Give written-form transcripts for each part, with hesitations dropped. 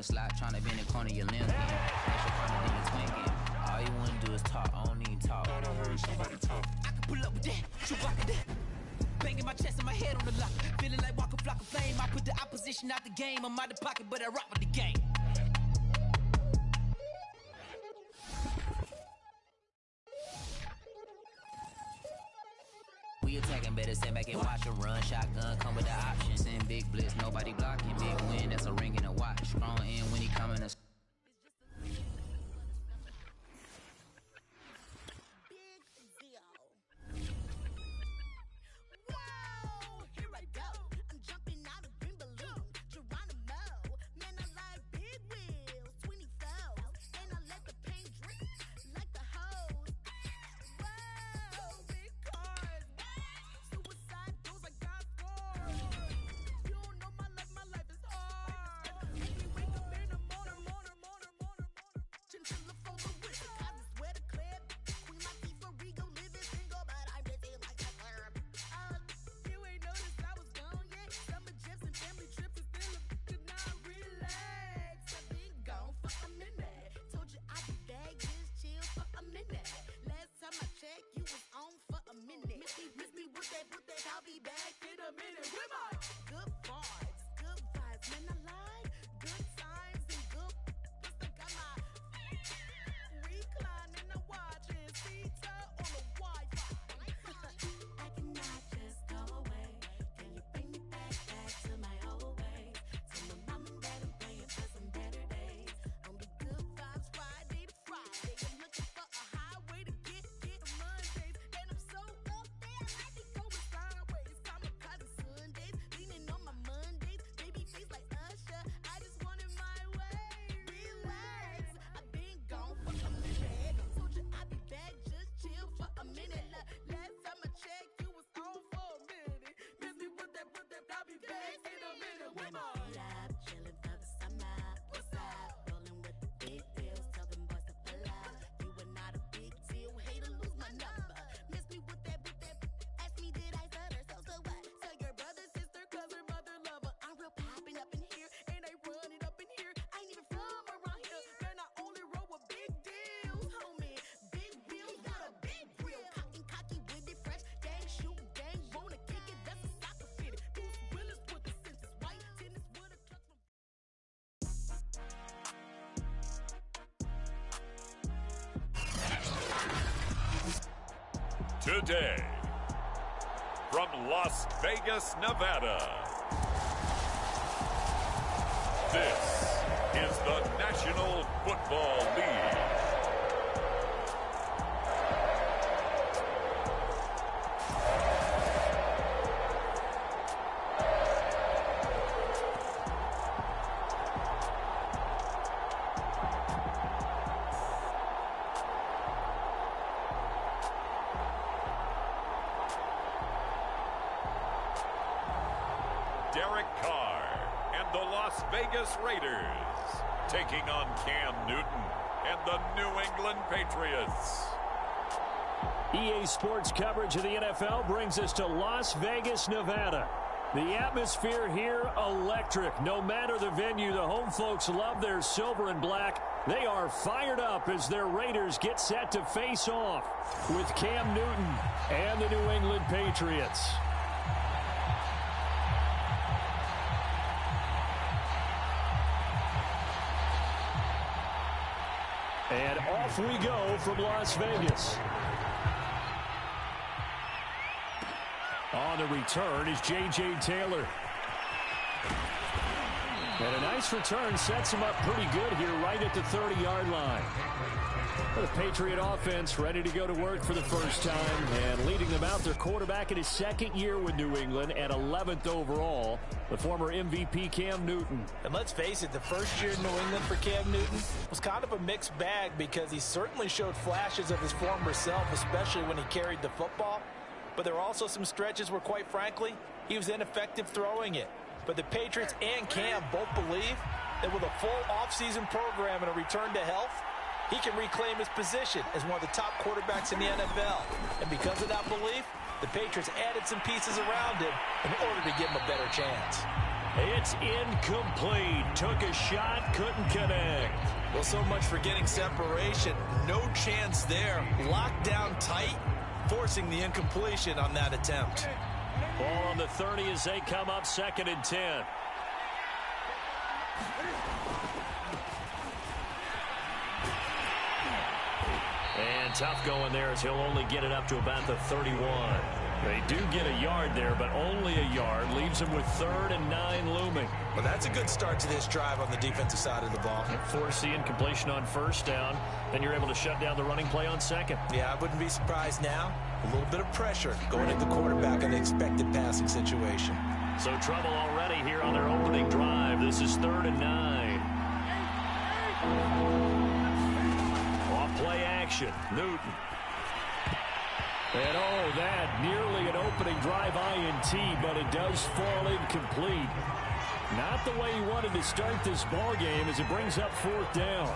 slot, trying to bend the corner of your limbs in. Extra further than your twin game. All you wanna do is talk, I don't even talk. I heard somebody talk. I can pull up with that, shoot rock with that. Banging my chest and my head on the lock. Feeling like walking flock of flame. I put the opposition out the game. I'm out the pocket, but I rock with the game. We attacking, better stand back and watch them run. Shotgun come with the option. Send big blitz, nobody blocking. Big win, that's a ring and a watch. Strong in when he coming to. Today, from Las Vegas, Nevada, this is the National Football League. Derek Carr and the Las Vegas Raiders taking on Cam Newton and the New England Patriots. EA Sports coverage of the NFL brings us to Las Vegas, Nevada. The atmosphere here, electric. No matter the venue, the home folks love their silver and black. They are fired up as their Raiders get set to face off with Cam Newton and the New England Patriots. And off we go from Las Vegas. On the return is J.J. Taylor. And a nice return sets him up pretty good here right at the 30-yard line. The Patriot offense ready to go to work for the first time, and leading them out, their quarterback in his second year with New England at 11th overall, the former MVP Cam Newton. And let's face it, the first year in New England for Cam Newton was kind of a mixed bag because he certainly showed flashes of his former self, especially when he carried the football. But there were also some stretches where, quite frankly, he was ineffective throwing it. But the Patriots and Cam both believe that with a full offseason program and a return to health, he can reclaim his position as one of the top quarterbacks in the NFL. And because of that belief, the Patriots added some pieces around him in order to give him a better chance. It's incomplete. Took a shot, couldn't connect. Well, so much for getting separation. No chance there. Locked down tight, forcing the incompletion on that attempt. Ball on the 30 as they come up 2nd and 10. And tough going there as he'll only get it up to about the 31. They do get a yard there, but only a yard. Leaves them with 3rd and 9 looming. Well, that's a good start to this drive on the defensive side of the ball. Force the incompletion on 1st down. Then you're able to shut down the running play on 2nd. Yeah, I wouldn't be surprised now. A little bit of pressure going at the quarterback on the expected passing situation. So trouble already here on their opening drive. This is 3rd and 9. Off play action. Newton. And oh, that nearly an opening drive INT, but it does fall incomplete. Not the way he wanted to start this ball game as it brings up 4th down.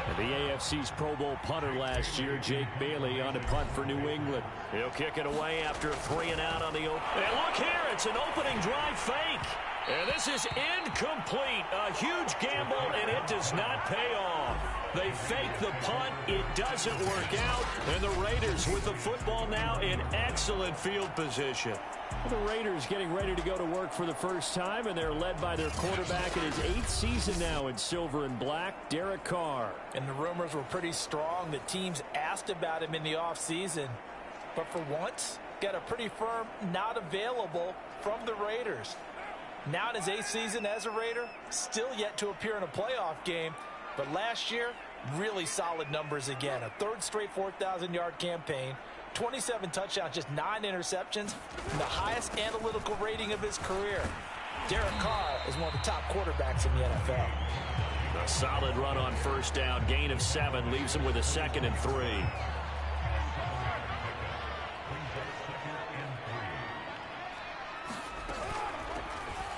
And the AFC's Pro Bowl punter last year, Jake Bailey, on a punt for New England. He'll kick it away after a 3-and-out on the open. And look here, it's an opening drive fake. And this is incomplete. A huge gamble, and it does not pay off. They fake the punt. It doesn't work out. And the Raiders with the football now in excellent field position. The Raiders getting ready to go to work for the first time, and they're led by their quarterback in his 8th season now in silver and black, Derek Carr. And the rumors were pretty strong that teams asked about him in the offseason. But for once, got a pretty firm not available from the Raiders. Now in his 8th season as a Raider, still yet to appear in a playoff game. But last year, really solid numbers again. A 3rd straight 4,000-yard campaign. 27 touchdowns, just 9 interceptions, and the highest analytical rating of his career. Derek Carr is one of the top quarterbacks in the NFL. A solid run on 1st down. Gain of 7 leaves him with a 2nd and 3.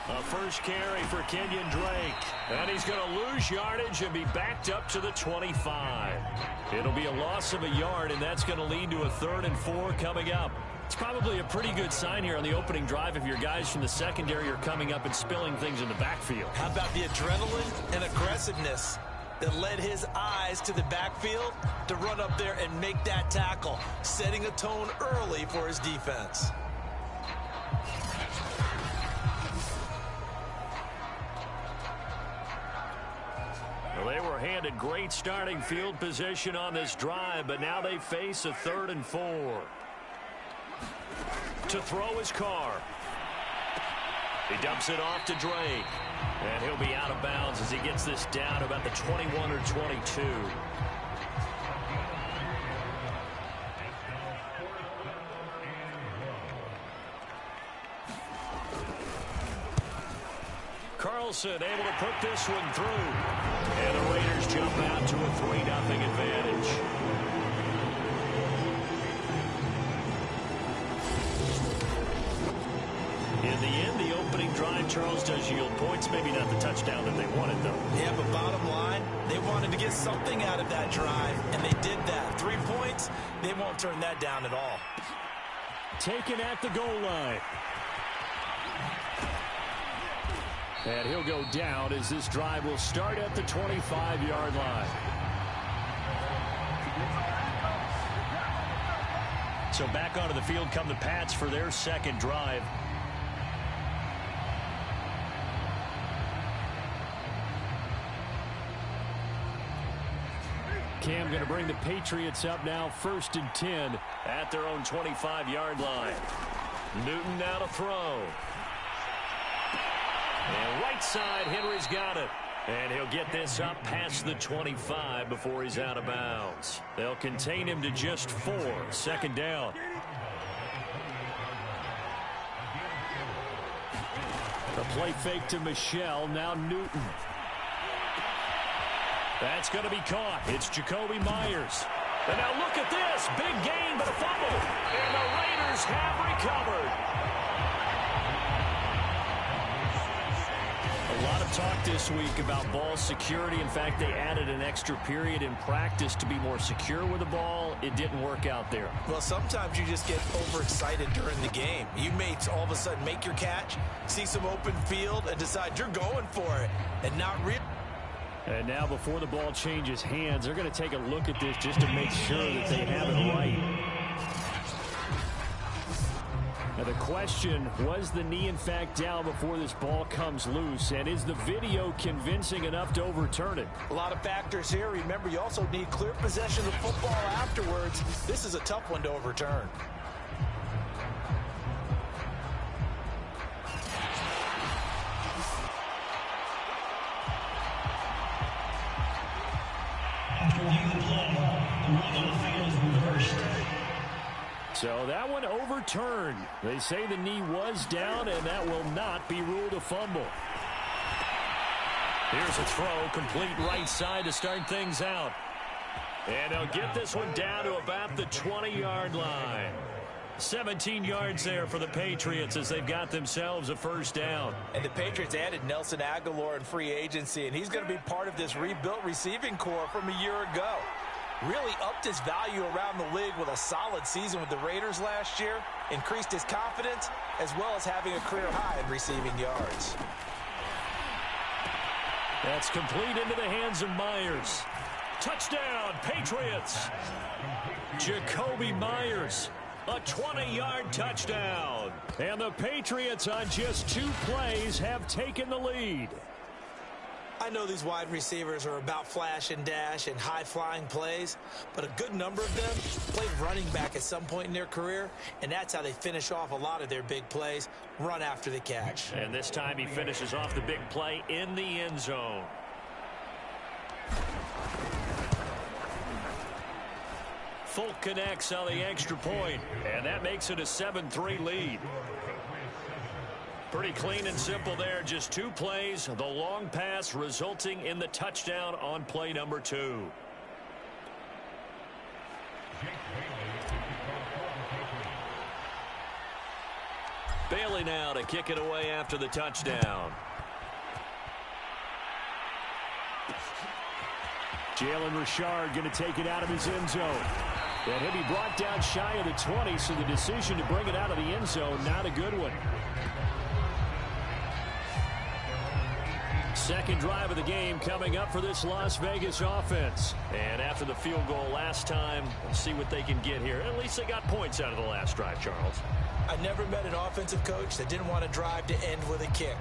A first carry for Kenyon Drake. And he's going to lose yardage and be backed up to the 25. It'll be a loss of a yard, and that's going to lead to a 3rd and 4 coming up. It's probably a pretty good sign here on the opening drive if your guys from the secondary are coming up and spilling things in the backfield. How about the adrenaline and aggressiveness that led his eyes to the backfield to run up there and make that tackle, setting a tone early for his defense. Well, they were handed great starting field position on this drive, but now they face a 3rd and 4. To throw his Carr. He dumps it off to Drake. And he'll be out of bounds as he gets this down about the 21 or 22. Carlson able to put this one through. And the Raiders jump out to a 3-0 advantage. In the end, the opening drive, Charles, does yield points. Maybe not the touchdown that they wanted, though. Yeah, but bottom line, they wanted to get something out of that drive, and they did that. 3 points, they won't turn that down at all. Taken at the goal line. And he'll go down as this drive will start at the 25-yard line. So back onto the field come the Pats for their 2nd drive. Cam going to bring the Patriots up now 1st and 10 at their own 25-yard line. Newton now to throw. And right side, Henry's got it. And he'll get this up past the 25 before he's out of bounds. They'll contain him to just 4. 2nd down. The play fake to Michelle. Now Newton. That's going to be caught. It's Jacoby Myers. And now look at this. Big gain, but a fumble. And the Raiders have recovered. A lot of talk this week about ball security. In fact, they added an extra period in practice to be more secure with the ball. It didn't work out there. Well, sometimes you just get overexcited during the game. You may all of a sudden make your catch, see some open field, and decide you're going for it, and not really. And now before the ball changes hands, they're going to take a look at this just to make sure that they have it right. Now the question, was the knee in fact down before this ball comes loose? And is the video convincing enough to overturn it? A lot of factors here. Remember, you also need clear possession of the football afterwards. This is a tough one to overturn. So that one overturned. They say the knee was down, and that will not be ruled a fumble. Here's a throw, complete right side to start things out. And they'll get this one down to about the 20-yard line. 17 yards there for the Patriots as they've got themselves a first down. And the Patriots added Nelson Aguilar in free agency, and he's going to be part of this rebuilt receiving corps from a year ago. Really upped his value around the league with a solid season with the Raiders last year, increased his confidence, as well as having a career high in receiving yards. That's complete into the hands of Myers. Touchdown, Patriots. Jacoby Myers, a 20-yard touchdown. And the Patriots on just 2 plays have taken the lead. I know these wide receivers are about flash and dash and high-flying plays, but a good number of them played running back at some point in their career, and that's how they finish off a lot of their big plays, run after the catch. And this time he finishes off the big play in the end zone. Folk connects on the extra point, and that makes it a 7-3 lead. Pretty clean and simple there. Just 2 plays. The long pass resulting in the touchdown on play number 2. Bailey now to kick it away after the touchdown. Jalen Richard going to take it out of his end zone. And he'll be brought down shy of the 20, so the decision to bring it out of the end zone, not a good one. Second drive of the game coming up for this Las Vegas offense. And after the field goal last time, we'll see what they can get here. At least they got points out of the last drive, Charles. I never met an offensive coach that didn't want to drive to end with a kick.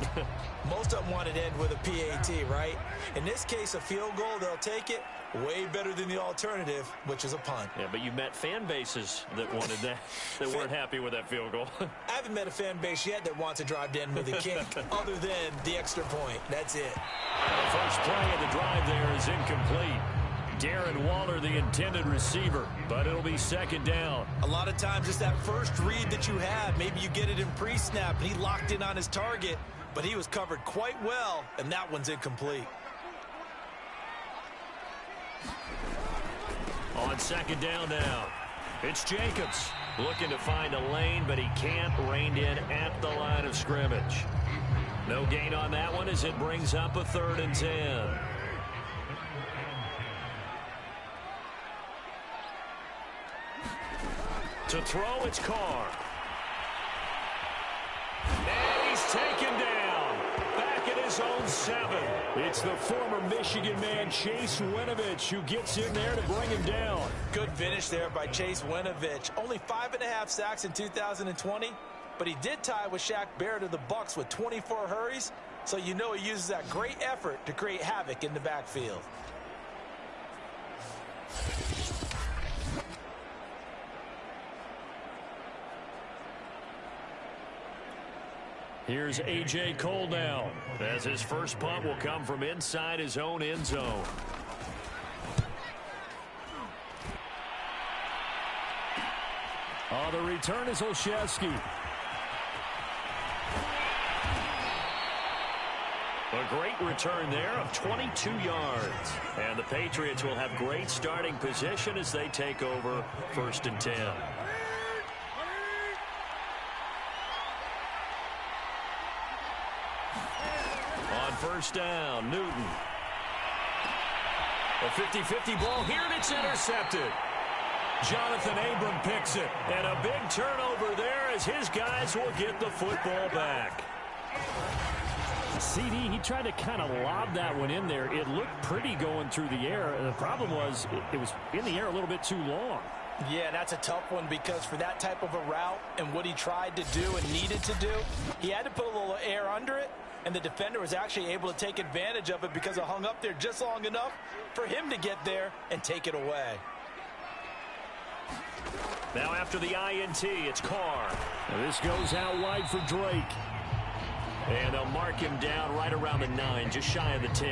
Most of them wanted to end with a PAT, right? In this case, a field goal, they'll take it. Way better than the alternative, which is a punt. Yeah, but you met fan bases that wanted that, that weren't happy with that field goal. I haven't met a fan base yet that wants to drive to end with a kick, other than the extra point. That's it. The first play of the drive there is incomplete. Darren Waller, the intended receiver, but it'll be second down. A lot of times it's that first read that you have. Maybe you get it in pre-snap, and he locked in on his target, but he was covered quite well, and that one's incomplete. On second down now, it's Jacobs looking to find a lane, but he can't. Reined in at the line of scrimmage. No gain on that one as it brings up a 3rd and 10. To throw, it's Carr. And he's taken down. Back at his own 7. It's the former Michigan man, Chase Winovich, who gets in there to bring him down. Good finish there by Chase Winovich. Only 5.5 sacks in 2020, but he did tie with Shaq Barrett of the Bucs with 24 hurries, so you know he uses that great effort to create havoc in the backfield. Here's A.J. Cole now, as his first punt will come from inside his own end zone. The return is Olszewski. A great return there of 22 yards. And the Patriots will have great starting position as they take over 1st and 10. On first down. Newton. A 50-50 ball here, and it's intercepted. Jonathan Abram picks it. And a big turnover there as his guys will get the football back. CD, he tried to kind of lob that one in there. It looked pretty going through the air. The problem was it was in the air a little bit too long. Yeah, that's a tough one because for that type of a route and what he tried to do and needed to do, he had to put a little air under it, and the defender was actually able to take advantage of it because it hung up there just long enough for him to get there and take it away. Now after the INT, it's Carr. Now this goes out wide for Drake. And they'll mark him down right around the 9, just shy of the 10.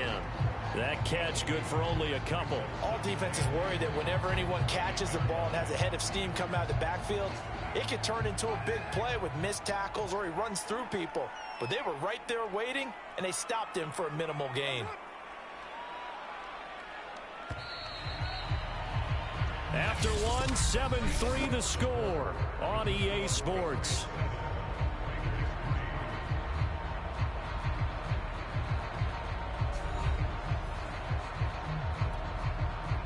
That catch good for only a couple. All defenses worry that whenever anyone catches the ball and has a head of steam come out of the backfield, it could turn into a big play with missed tackles or he runs through people. But they were right there waiting, and they stopped him for a minimal gain. After one, 7-3 the score on EA Sports.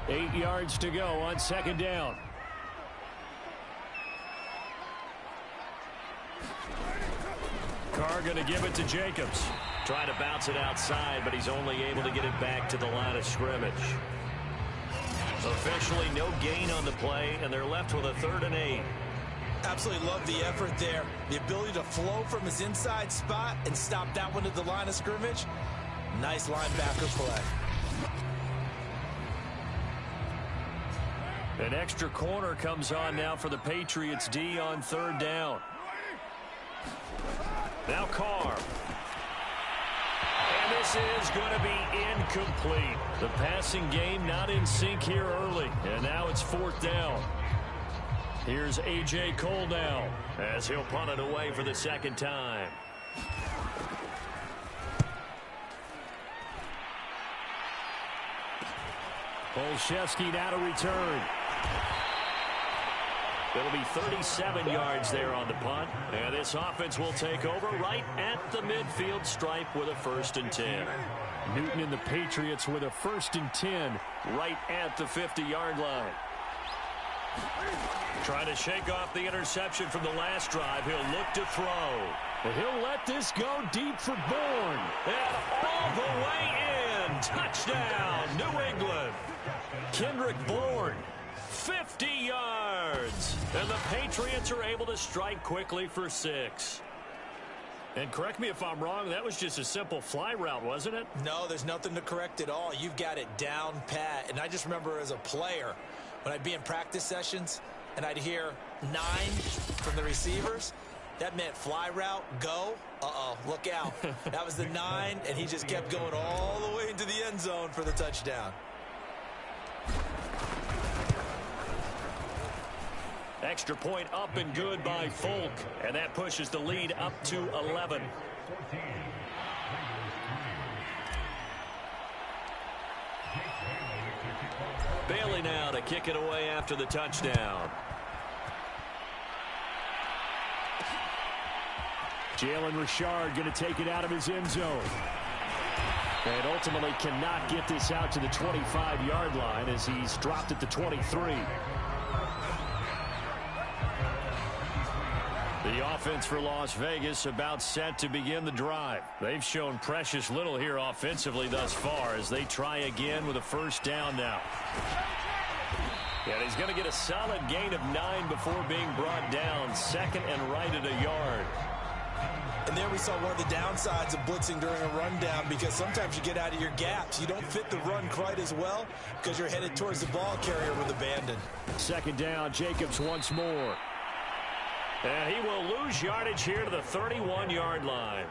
8 yards to go on second down. Carr going to give it to Jacobs. Trying to bounce it outside, but he's only able to get it back to the line of scrimmage. Officially no gain on the play, and they're left with a 3rd and 8. Absolutely love the effort there. The ability to flow from his inside spot and stop that one at the line of scrimmage. Nice linebacker play. An extra corner comes on now for the Patriots D on 3rd down. Now Carr. And this is going to be incomplete. The passing game not in sync here early. And now it's 4th down. Here's A.J. Cole now as he'll punt it away for the 2nd time. Olszewski now to return. It'll be 37 yards there on the punt. And this offense will take over right at the midfield stripe with a 1st and 10. Newton and the Patriots with a 1st and 10 right at the 50-yard line. Trying to shake off the interception from the last drive. He'll look to throw. Well, he'll let this go deep for Bourne. And all the way in. Touchdown, New England. Kendrick Bourne, 50 yards. And the Patriots are able to strike quickly for 6. And correct me if I'm wrong, that was just a simple fly route, wasn't it? No, there's nothing to correct at all. You've got it down pat. And I just remember as a player, when I'd be in practice sessions and I'd hear 9 from the receivers, that meant fly route, go. Uh-oh, look out. That was the 9, and he just kept going all the way into the end zone for the touchdown. Extra point up and good by Folk, and that pushes the lead up to 11. Bailey now to kick it away after the touchdown. Jalen Richard going to take it out of his end zone. And ultimately cannot get this out to the 25-yard line as he's dropped at the 23. The offense for Las Vegas about set to begin the drive. They've shown precious little here offensively thus far as they try again with a 1st down now. And he's going to get a solid gain of 9 before being brought down. 2nd and right at a yard. And there we saw one of the downsides of blitzing during a rundown because sometimes you get out of your gaps. You don't fit the run quite as well because you're headed towards the ball carrier with abandon. 2nd down, Jacobs once more. And he will lose yardage here to the 31-yard line.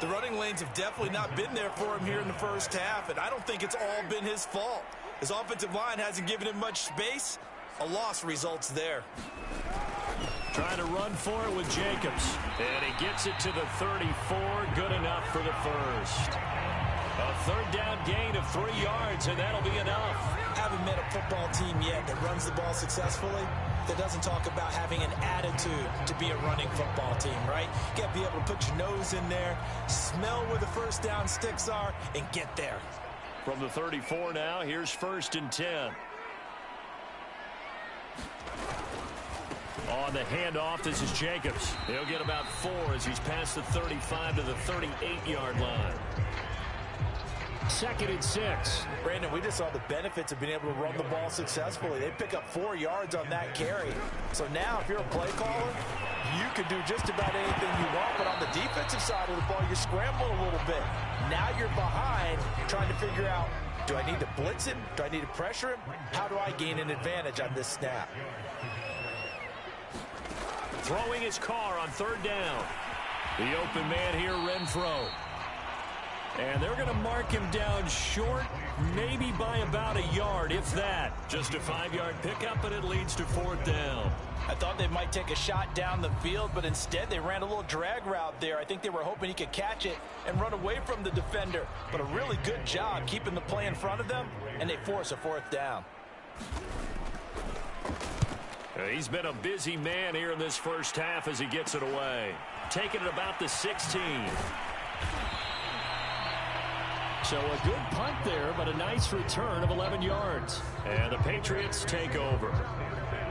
The running lanes have definitely not been there for him here in the first half, and I don't think it's all been his fault. His offensive line hasn't given him much space. A loss results there. Trying to run for it with Jacobs. And he gets it to the 34. Good enough for the 1st. A 3rd down gain of 3 yards, and that'll be enough. Haven't met a football team yet that runs the ball successfully that doesn't talk about having an attitude to be a running football team, right? You got to be able to put your nose in there, smell where the first down sticks are, and get there. From the 34 now, here's 1st and 10. On the handoff, this is Jacobs. He'll get about 4 as he's past the 35 to the 38-yard line. 2nd and 6. Brandon, we just saw the benefits of being able to run the ball successfully. They pick up 4 yards on that carry. So now, if you're a play caller, you can do just about anything you want. But on the defensive side of the ball, you scramble a little bit. Now you're behind, trying to figure out, do I need to blitz him? Do I need to pressure him? How do I gain an advantage on this snap? Throwing his car on 3rd down. The open man here, Renfro. And they're going to mark him down short, maybe by about a yard, if that. Just a 5-yard pickup, and it leads to 4th down. I thought they might take a shot down the field, but instead they ran a little drag route there. I think they were hoping he could catch it and run away from the defender. But a really good job keeping the play in front of them, and they force a 4th down. He's been a busy man here in this first half as he gets it away. Taking it about the 16. So a good punt there, but a nice return of 11 yards. And the Patriots take over.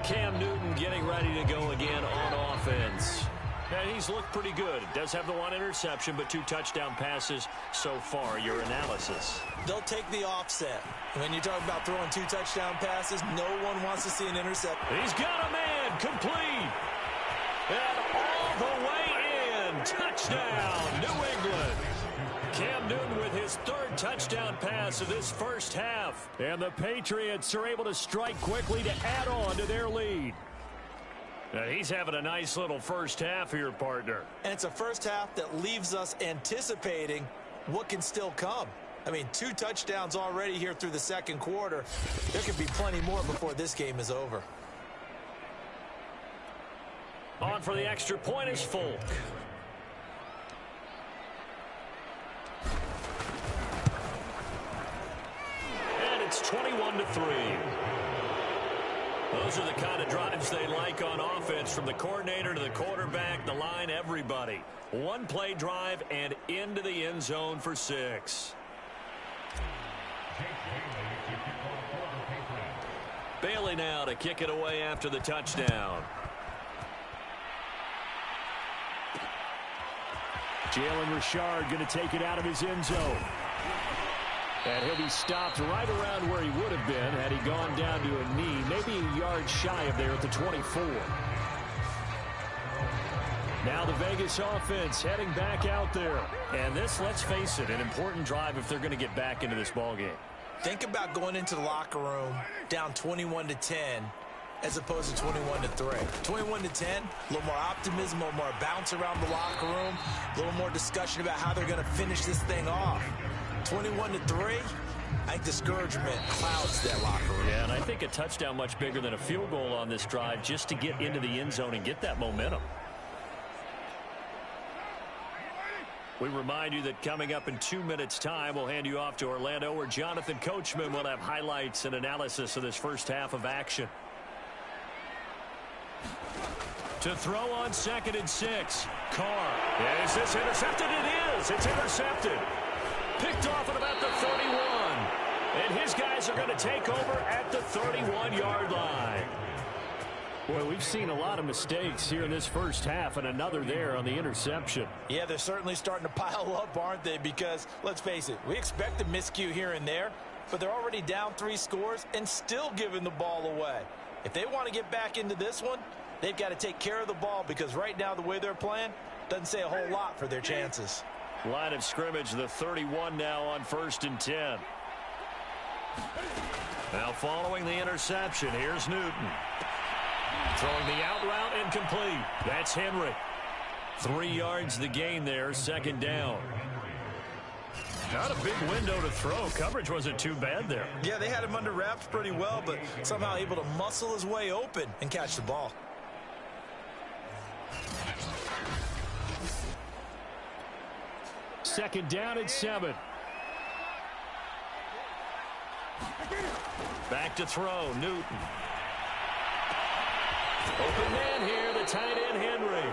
Cam Newton getting ready to go again on offense. And he's looked pretty good. Does have the 1 interception, but 2 touchdown passes so far. Your analysis. They'll take the offset. When you talk about throwing 2 touchdown passes, no one wants to see an interception. He's got a man complete. And all the way in. Touchdown, New England. Cam Newton with his 3rd touchdown pass of this first half. And the Patriots are able to strike quickly to add on to their lead. Now he's having a nice little first half here, partner. And it's a first half that leaves us anticipating what can still come. I mean, 2 touchdowns already here through the 2nd quarter. There could be plenty more before this game is over. On for the extra point is Folk. And it's 21-3. Those are the kind of drives they like on offense, from the coordinator to the quarterback, the line, everybody. 1-play drive and into the end zone for 6. Bailey now to kick it away after the touchdown. Jalen Richard going to take it out of his end zone. And he'll be stopped right around where he would have been had he gone down to a knee, maybe a yard shy of there at the 24. Now the Vegas offense heading back out there. And this, let's face it, an important drive if they're going to get back into this ballgame. Think about going into the locker room down 21-10 as opposed to 21-3. 21-10, a little more optimism, a little more bounce around the locker room, a little more discussion about how they're going to finish this thing off. 21-3, I think discouragement clouds that locker room. Yeah, and I think a touchdown much bigger than a field goal on this drive just to get into the end zone and get that momentum. We remind you that coming up in 2 minutes' time, we'll hand you off to Orlando, where Jonathan Coachman will have highlights and analysis of this first half of action. To throw on 2nd and 6. Carr. Is this intercepted? It is. It's intercepted. Picked off at about the 31. And his guys are going to take over at the 31-yard line. Boy, we've seen a lot of mistakes here in this first half, and another there on the interception. Yeah, they're certainly starting to pile up, aren't they? Because, let's face it, we expect a miscue here and there, but they're already down 3 scores and still giving the ball away. If they want to get back into this one, they've got to take care of the ball, because right now the way they're playing doesn't say a whole lot for their chances. Line of scrimmage, the 31 now on 1st and 10. Now following the interception, here's Newton. Throwing the out route incomplete. That's Henry. 3 yards the gain there, 2nd down. Not a big window to throw. Coverage wasn't too bad there. Yeah, they had him under wraps pretty well, but somehow able to muscle his way open and catch the ball. Second down at 7. Back to throw, Newton. Open man here, the tight end, Henry.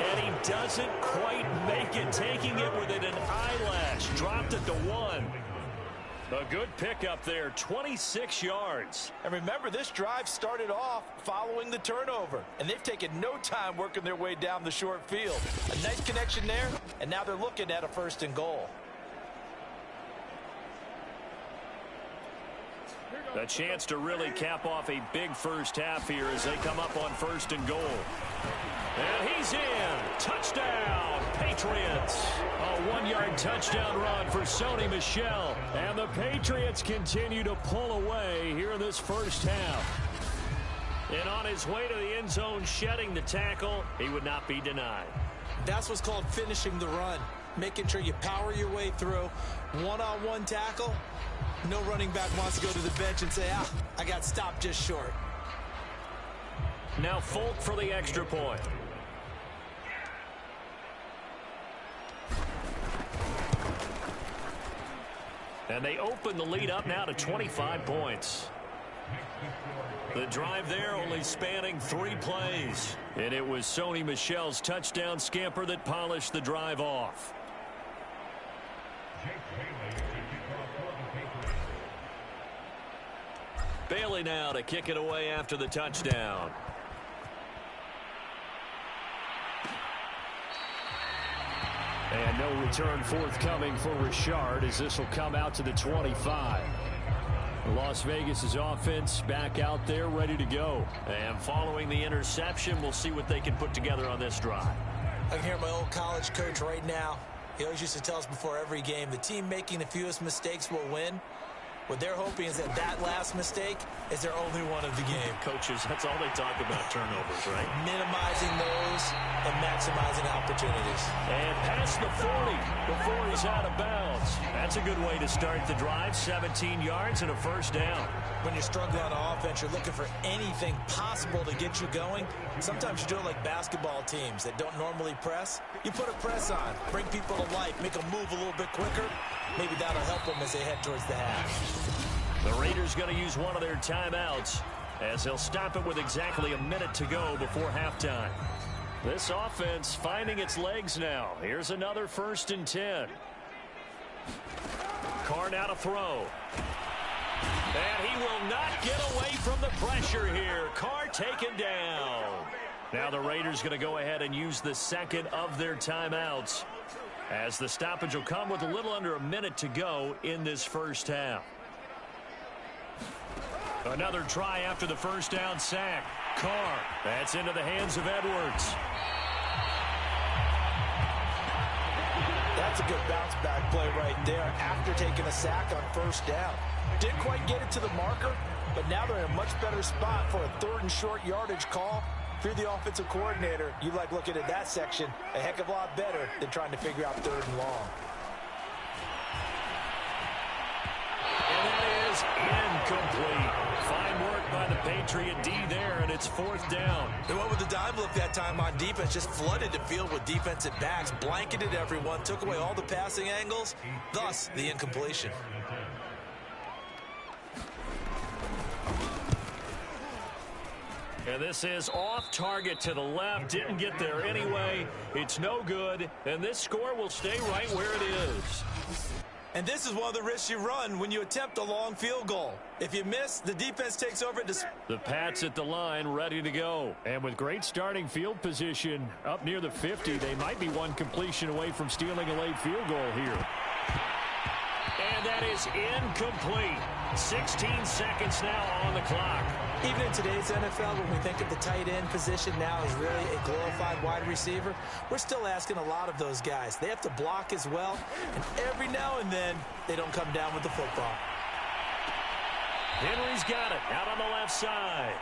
And he doesn't quite make it, taking it within an eyelash. Dropped it to 1. A good pickup there, 26 yards. And remember, this drive started off following the turnover, and they've taken no time working their way down the short field. A nice connection there, and now they're looking at a 1st and goal. A chance to really cap off a big first half here as they come up on 1st and goal. And he's in. Touchdown, Patriots. A 1-yard touchdown run for Sony Michel. And the Patriots continue to pull away here in this first half. And on his way to the end zone, shedding the tackle, he would not be denied. That's what's called finishing the run. Making sure you power your way through. One-on-one tackle. No running back wants to go to the bench and say, I got stopped just short. Now Folk for the extra point. And they open the lead up now to 25 points. The drive there only spanning 3 plays. And it was Sony Michel's touchdown scamper that polished the drive off. Bailey now to kick it away after the touchdown. And no return forthcoming for Richard as this will come out to the 25. Las Vegas' offense back out there ready to go. And following the interception, we'll see what they can put together on this drive. I can hear my old college coach right now. He always used to tell us before every game, the team making the fewest mistakes will win. What they're hoping is that last mistake is their only one of the game. Coaches, that's all they talk about, turnovers, right? Minimizing those and maximizing opportunities. And past the 40 before he's out of bounds. That's a good way to start the drive. 17 yards and a 1st down. When you're struggling on offense, you're looking for anything possible to get you going. Sometimes you do it like basketball teams that don't normally press. You put a press on, bring people to life, make them move a little bit quicker. Maybe that'll help them as they head towards the half. The Raiders going to use one of their timeouts as they'll stop it with exactly a minute to go before halftime. This offense finding its legs now. Here's another 1st and 10. Carr now to throw. And he will not get away from the pressure here. Carr taken down. Now the Raiders going to go ahead and use the 2nd of their timeouts, as the stoppage will come with a little under a minute to go in this first half. Another try after the 1st down sack. Carr, that's into the hands of Edwards. That's a good bounce back play right there after taking a sack on 1st down. Didn't quite get it to the marker, but now they're in a much better spot for a 3rd and short yardage call. If you're the offensive coordinator, you like looking at that section a heck of a lot better than trying to figure out 3rd and long. And that is incomplete. Fine work by the Patriot D there, and it's 4th down. They went with the dime look that time on defense, just flooded the field with defensive backs, blanketed everyone, took away all the passing angles, thus the incompletion. And this is off target to the left. Didn't get there anyway. It's no good. And this score will stay right where it is. And this is one of the risks you run when you attempt a long field goal. If you miss, the defense takes over. The Pats at the line ready to go. And with great starting field position up near the 50, they might be one completion away from stealing a late field goal here. And that is incomplete. 16 seconds now on the clock. Even in today's NFL, when we think of the tight end position now as really a glorified wide receiver, we're still asking a lot of those guys. They have to block as well, and every now and then, they don't come down with the football. Henry's got it out on the left side.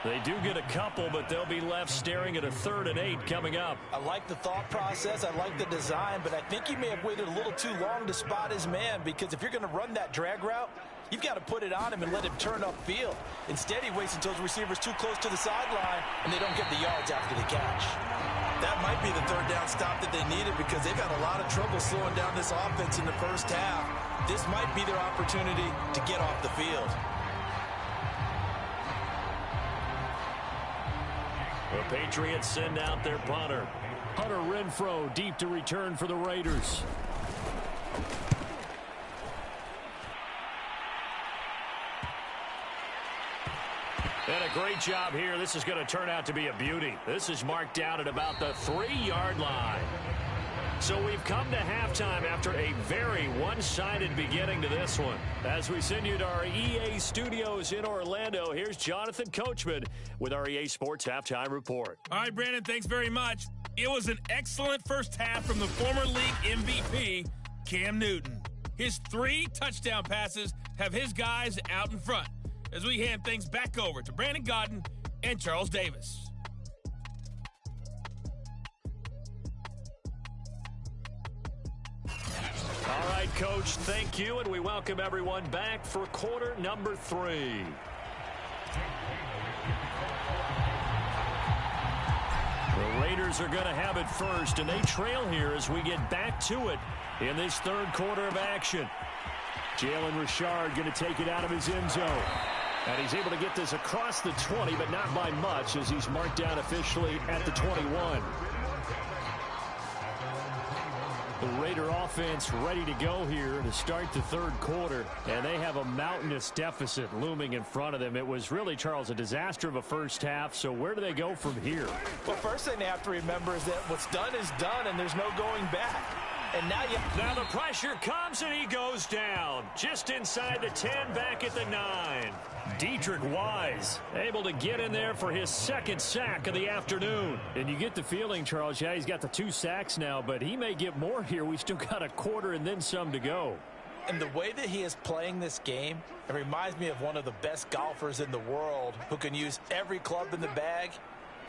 They do get a couple, but they'll be left staring at a 3rd and 8 coming up. I like the thought process. I like the design, but I think he may have waited a little too long to spot his man, because if you're going to run that drag route, you've got to put it on him and let him turn upfield. Instead, he waits until his receiver's too close to the sideline, and they don't get the yards after the catch. That might be the 3rd down stop that they needed, because they've had a lot of trouble slowing down this offense in the first half. This might be their opportunity to get off the field. The Patriots send out their punter. Hunter Renfrow deep to return for the Raiders. And a great job here. This is going to turn out to be a beauty. This is marked down at about the 3-yard line. So we've come to halftime after a very one-sided beginning to this one. As we send you to our EA studios in Orlando, here's Jonathan Coachman with our EA Sports Halftime Report. All right, Brandon, thanks very much. It was an excellent first half from the former league MVP, Cam Newton. His 3 touchdown passes have his guys out in front as we hand things back over to Brandon Godden and Charles Davis. All right, Coach, thank you, and we welcome everyone back for quarter number 3. The Raiders are going to have it first, and they trail here as we get back to it in this third quarter of action. Jalen Richard going to take it out of his end zone. And he's able to get this across the 20, but not by much, as he's marked down officially at the 21. The Raider offense ready to go here to start the third quarter, and they have a mountainous deficit looming in front of them. It was really, Charles, a disaster of a first half, so where do they go from here? Well, first thing they have to remember is that what's done is done, and there's no going back. And now the pressure comes, and he goes down. Just inside the 10, back at the 9. Dietrich Wise able to get in there for his second sack of the afternoon. And you get the feeling, Charles, yeah, he's got the 2 sacks now, but he may get more here. We still got a quarter and then some to go. And the way that he is playing this game, it reminds me of one of the best golfers in the world who can use every club in the bag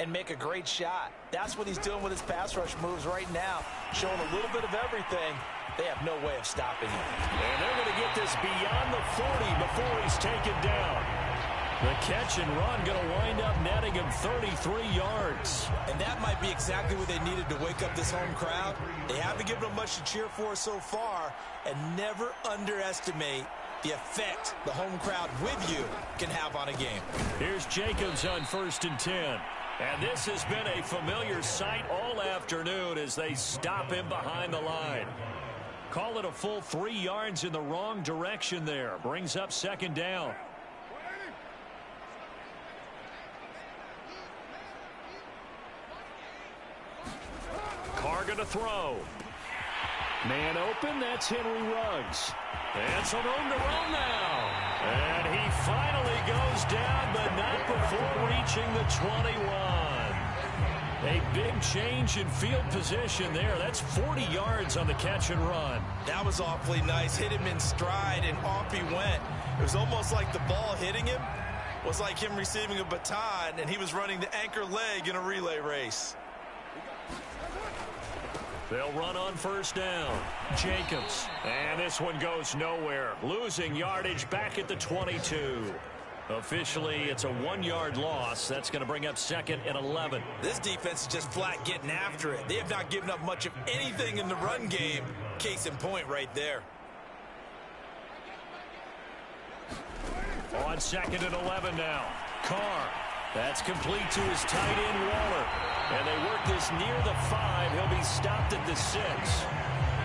and make a great shot. That's what he's doing with his pass rush moves right now, showing a little bit of everything. They have no way of stopping him. And they're going to get this beyond the 40 before he's taken down. The catch and run going to wind up netting him 33 yards. And that might be exactly what they needed to wake up this home crowd. They haven't given them much to cheer for so far, and never underestimate the effect the home crowd with you can have on a game. Here's Jacobs on 1st and 10. And this has been a familiar sight all afternoon as they stop him behind the line. Call it a full 3 yards in the wrong direction there. Brings up 2nd down. Carr going to throw. Man open, that's Henry Ruggs. And some room to run now. And he finally goes down, but not before reaching the 21. A big change in field position there. That's 40 yards on the catch and run. That was awfully nice. Hit him in stride, and off he went. It was almost like the ball hitting him was like him receiving a baton, and he was running the anchor leg in a relay race. They'll run on 1st down. Jacobs. And this one goes nowhere. Losing yardage back at the 22. Officially, it's a 1-yard loss. That's going to bring up 2nd and 11. This defense is just flat getting after it. They have not given up much of anything in the run game. Case in point right there. On 2nd and 11 now. Carr. That's complete to his tight end, Waller. And they work this near the 5. He'll be stopped at the 6.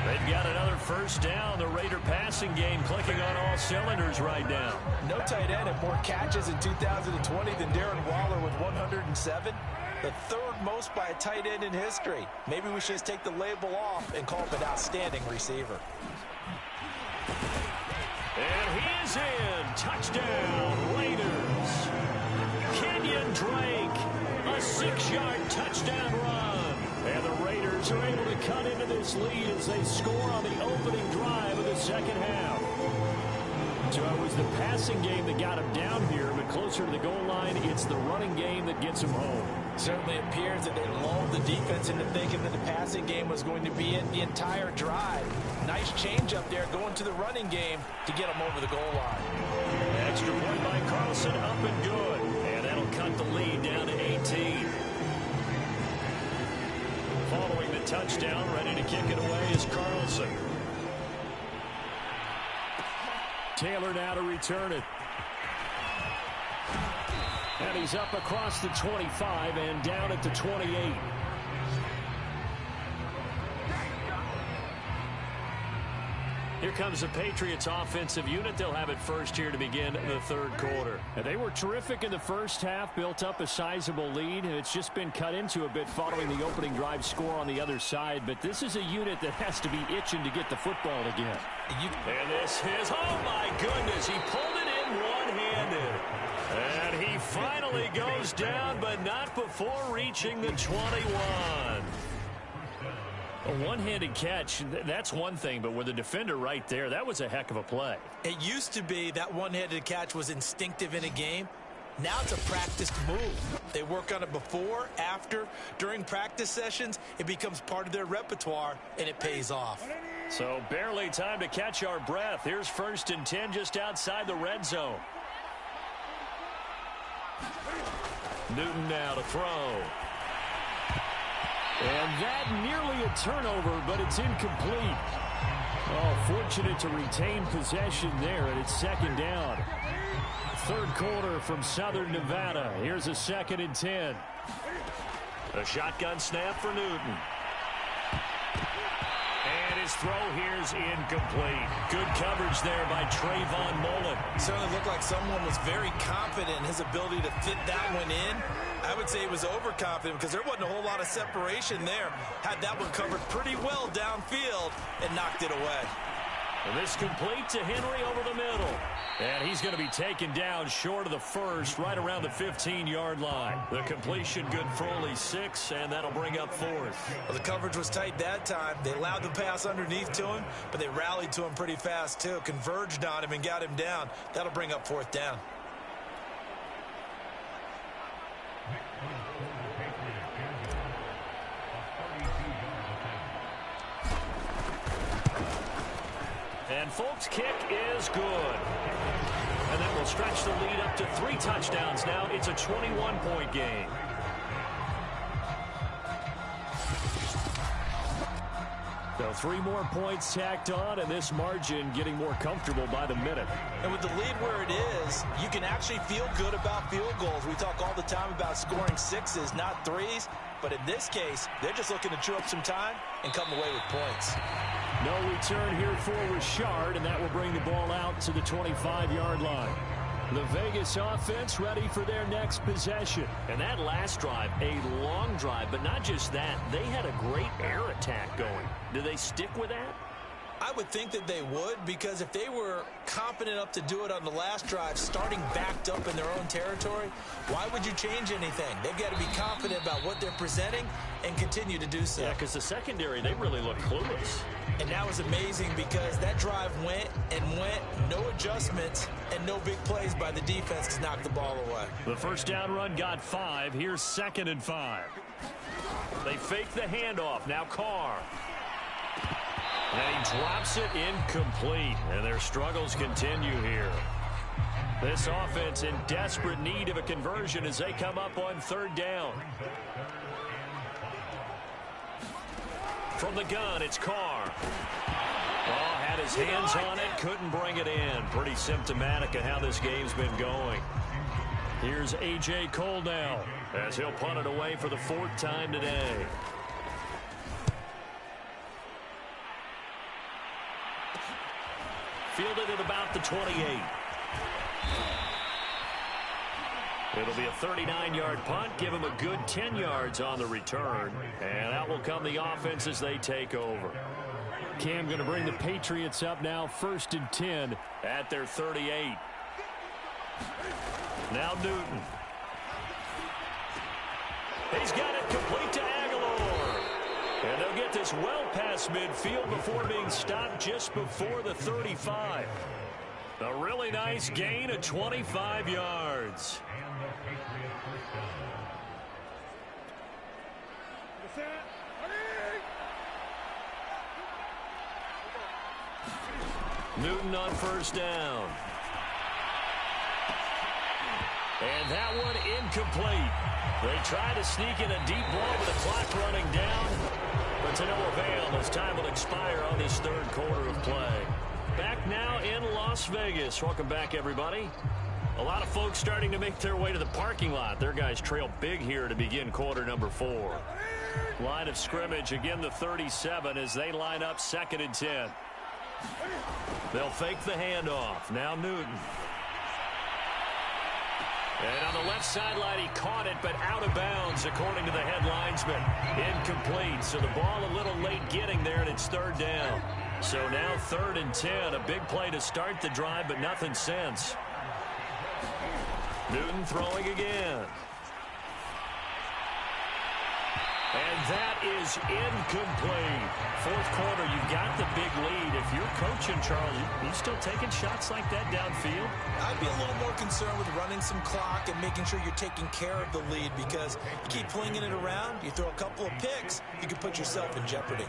They've got another 1st down. The Raider passing game clicking on all cylinders right now. No tight end had more catches in 2020 than Darren Waller with 107. The 3rd most by a tight end in history. Maybe we should just take the label off and call him an outstanding receiver. And he is in. Touchdown, Raiders. Kenyon Drake, a 6-yard touchdown run. And the Raiders are able to cut into this lead as they score on the opening drive of the second half. So it was the passing game that got him down here, but closer to the goal line, it's the running game that gets him home. Certainly appears that they lulled the defense into thinking that the passing game was going to be it the entire drive. Nice change up there going to the running game to get them over the goal line. Extra point by Carlson, up and good. And that'll cut the lead down to 18. Following the touchdown, ready to kick it away is Carlson. Taylor now to return it. And he's up across the 25 and down at the 28. Here comes the Patriots offensive unit. They'll have it first here to begin the third quarter. And they were terrific in the first half, built up a sizable lead, and it's just been cut into a bit following the opening drive score on the other side. But this is a unit that has to be itching to get the football again. And this is, oh my goodness, he pulled it in one-handed. And he finally goes down, but not before reaching the 21. A one-handed catch, that's one thing, but with the defender right there, that was a heck of a play. It used to be that one-handed catch was instinctive in a game. Now it's a practiced move. They work on it before, after, during practice sessions. It becomes part of their repertoire, and it pays off. So barely time to catch our breath. Here's 1st and 10 just outside the red zone. Newton now to throw. And that nearly a turnover, but it's incomplete. Oh, fortunate to retain possession there, and it's 2nd down. Third quarter from Southern Nevada. Here's a 2nd and 10. A shotgun snap for Newton. And his throw here's incomplete. Good coverage there by Trayvon Mullen. Certainly looked like someone was very confident in his ability to fit that one in. I would say he was overconfident because there wasn't a whole lot of separation there. Had that one covered pretty well downfield and knocked it away. And this complete to Henry over the middle. And he's going to be taken down short of the first, right around the 15-yard line. The completion good for only 6, and that'll bring up 4th. Well, the coverage was tight that time. They allowed the pass underneath to him, but they rallied to him pretty fast, too. Converged on him and got him down. That'll bring up 4th down. And Folk's kick is good. And that will stretch the lead up to 3 touchdowns now. It's a 21-point game. So 3 more points tacked on, and this margin getting more comfortable by the minute. And with the lead where it is, you can actually feel good about field goals. We talk all the time about scoring 6s, not 3s. But in this case, they're just looking to chew up some time and come away with points. No return here for Richard, and that will bring the ball out to the 25-yard line. The Vegas offense ready for their next possession. And that last drive, a long drive, but not just that. They had a great air attack going. Do they stick with that? I would think that they would, because if they were confident enough to do it on the last drive, starting backed up in their own territory, why would you change anything? They've got to be confident about what they're presenting and continue to do so. Yeah, because the secondary, they really look clueless. And that was amazing because that drive went and went, no adjustments, and no big plays by the defense to knock the ball away. The first down run got 5. Here's 2nd and 5. They fake the handoff. Now Carr. And he drops it incomplete. And their struggles continue here. This offense in desperate need of a conversion as they come up on 3rd down. From the gun, it's Carr. Oh, had his hands on it, couldn't bring it in. Pretty symptomatic of how this game's been going. Here's A.J. Cole now, as he'll punt it away for the 4th time today. Fielded at about the 28. It'll be a 39-yard punt. Give him a good 10 yards on the return. And that will come the offense as they take over. Cam going to bring the Patriots up now, 1st and 10 at their 38. Now Newton. He's got it complete to Aguilar. And they'll get this well past midfield before being stopped just before the 35. A really nice gain of 25 yards. Newton on 1st down. And that one incomplete. They try to sneak in a deep ball with the clock running down, but to no avail as time will expire on this 3rd quarter of play. Back now in Las Vegas. Welcome back, everybody. A lot of folks starting to make their way to the parking lot. Their guys trail big here to begin quarter number 4. Line of scrimmage, again the 37 as they line up 2nd and 10. They'll fake the handoff. Now Newton. And on the left sideline, he caught it, but out of bounds, according to the head linesman. Incomplete, so the ball a little late getting there, and it's 3rd down. So now 3rd and 10, a big play to start the drive, but nothing since. Newton throwing again. And that is incomplete. 4th quarter, you've got the big lead. If you're coaching, Charles, you still taking shots like that downfield? I'd be a little more concerned with running some clock and making sure you're taking care of the lead, because you keep flinging it around, you throw a couple of picks, you can put yourself in jeopardy.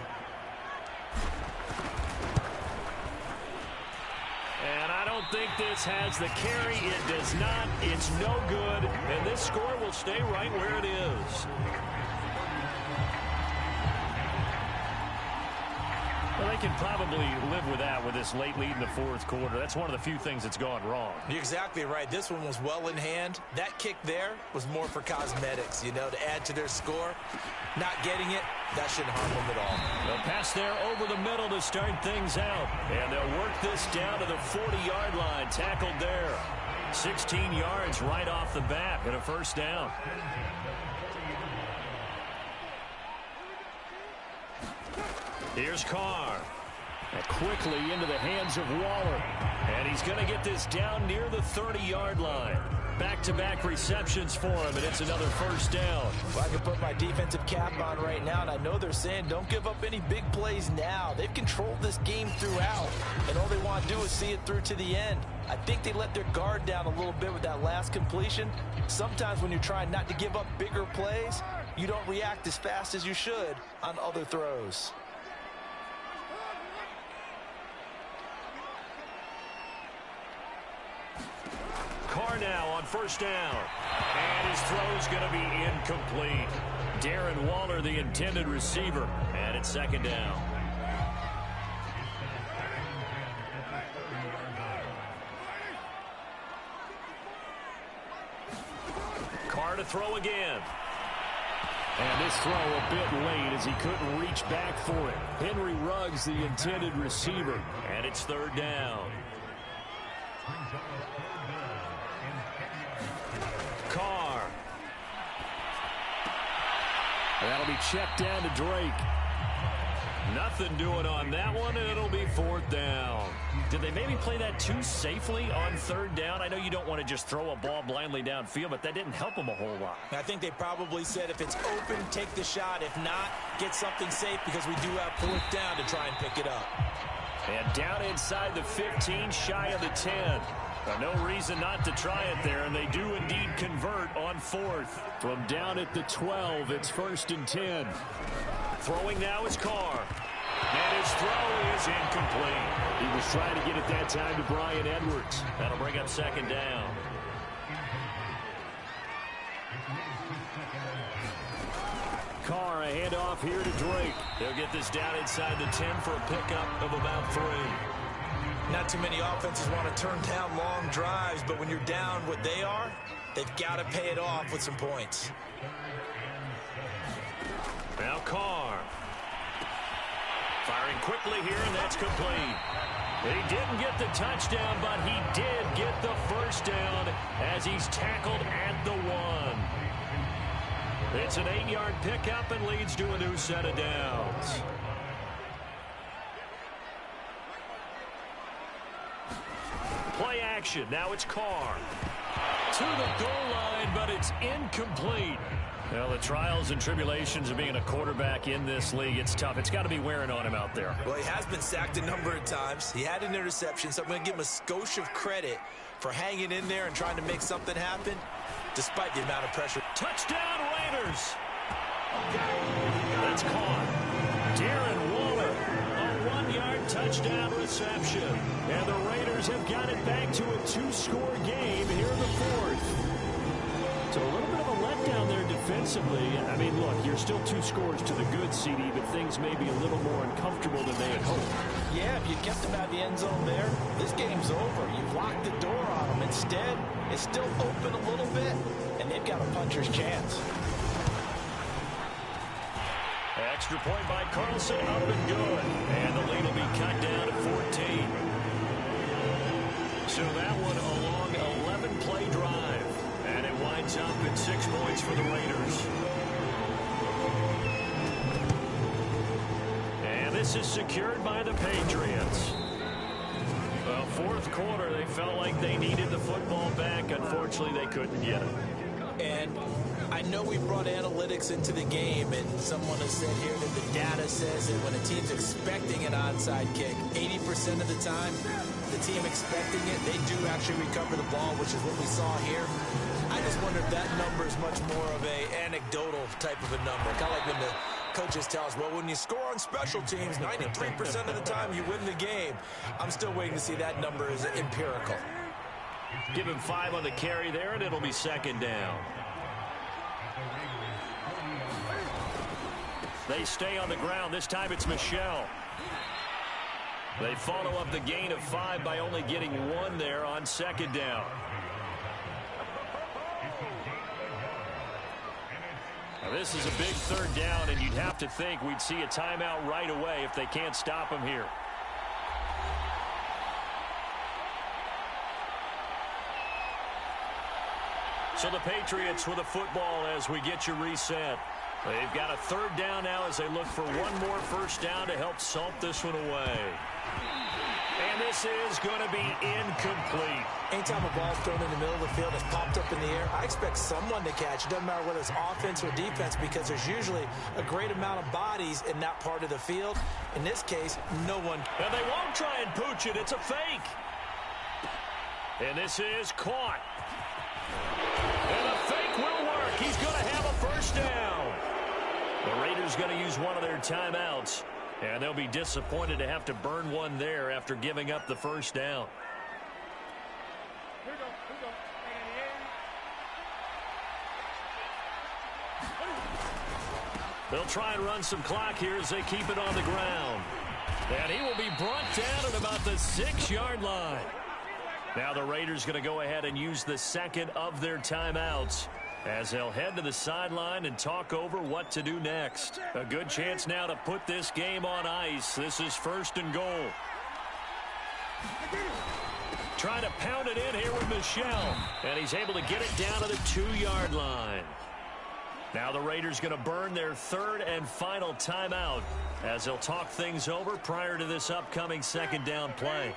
And I don't think this has the carry. It does not. It's no good. And this score will stay right where it is. Well, they can probably live with that with this late lead in the 4th quarter. That's one of the few things that's gone wrong. You're exactly right. This one was well in hand. That kick there was more for cosmetics, you know, to add to their score. Not getting it, that shouldn't harm them at all. They'll pass there over the middle to start things out. And they'll work this down to the 40-yard line. Tackled there. 16 yards right off the bat and a 1st down. Here's Carr. And quickly into the hands of Waller. And he's going to get this down near the 30-yard line. Back-to-back receptions for him, and it's another 1st down. Well, I can put my defensive cap on right now, and I know they're saying don't give up any big plays now. They've controlled this game throughout, and all they want to do is see it through to the end. I think they let their guard down a little bit with that last completion. Sometimes when you're trying not to give up bigger plays, you don't react as fast as you should on other throws. Carr now on 1st down. And his throw's going to be incomplete. Darren Waller, the intended receiver. And it's 2nd down. Carr to throw again. And this throw a bit late as he couldn't reach back for it. Henry Ruggs, the intended receiver. And it's 3rd down. Carr. That'll be checked down to Drake. Nothing doing on that one, and it'll be 4th down. Did they maybe play that too safely on 3rd down? I know you don't want to just throw a ball blindly downfield, but that didn't help them a whole lot. I think they probably said if it's open, take the shot. If not, get something safe, because we do have 4th down to try and pick it up. And down inside the 15, shy of the 10. No reason not to try it there, and they do indeed convert on 4th. From down at the 12, it's 1st and 10. Throwing now is Carr. And his throw is incomplete. He was trying to get it that time to Brian Edwards. That'll bring up 2nd down. Carr, a handoff here to Drake. They'll get this down inside the 10 for a pickup of about 3. Not too many offenses want to turn down long drives, but when you're down what they are, they've got to pay it off with some points. Now Carr. Firing quickly here, and that's complete. He didn't get the touchdown, but he did get the 1st down as he's tackled at the 1. It's an 8-yard pickup and leads to a new set of downs. Play action. Now it's Carr. To the goal line, but it's incomplete. Well, the trials and tribulations of being a quarterback in this league, it's tough. It's got to be wearing on him out there. Well, he has been sacked a number of times. He had an interception, so I'm going to give him a skosh of credit for hanging in there and trying to make something happen despite the amount of pressure. Touchdown, Raiders! That's caught. Darren Waller, a 1-yard touchdown reception. And the Raiders have got it back to a 2-score game here in the 4th. So a little bit of a letdown there defensively. I mean, look, you're still 2 scores to the good, CD, but things may be a little more uncomfortable than they had hoped. Yeah, if you kept them out of the end zone there, this game's over. You've locked the door on them. Instead, it's still open a little bit, and they've got a puncher's chance. Extra point by Carlson, up and good. And the lead will be cut down to 14. So that one a long 11-play drive. And it winds up at 6 points for the Raiders. And this is secured by the Patriots. Well, fourth quarter, they felt like they needed the football back. Unfortunately, they couldn't get it. And I know we brought analytics into the game, and someone has said here that the data says that when a team's expecting an onside kick, 80% of the time, the team expecting it, they do actually recover the ball, which is what we saw here. I just wonder if that number is much more of a anecdotal type of a number. Kind of like when the coaches tell us, well, when you score on special teams, 93% of the time you win the game. I'm still waiting to see that number is empirical. Give him 5 on the carry there, and it'll be second down. They stay on the ground. This time it's Michel. They follow up the gain of 5 by only getting 1 there on second down. Now this is a big third down, and you'd have to think we'd see a timeout right away if they can't stop him here. So the Patriots with a football as we get you reset. They've got a third down now as they look for one more first down to help salt this one away. And this is going to be incomplete. Anytime a ball's thrown in the middle of the field, it's popped up in the air, I expect someone to catch. It doesn't matter whether it's offense or defense, because there's usually a great amount of bodies in that part of the field. In this case, no one. And they won't try and pooch it. It's a fake. And this is caught. And the fake will work. He's going to have a first down. The Raiders going to use one of their timeouts, and they'll be disappointed to have to burn one there after giving up the first down. They'll try and run some clock here as they keep it on the ground. And he will be brought down at about the 6-yard line. Now the Raiders going to go ahead and use the second of their timeouts as they'll head to the sideline and talk over what to do next. A good chance now to put this game on ice. This is first and goal. Trying to pound it in here with Michel. And he's able to get it down to the 2-yard line. Now the Raiders going to burn their third and final timeout as they'll talk things over prior to this upcoming second down play.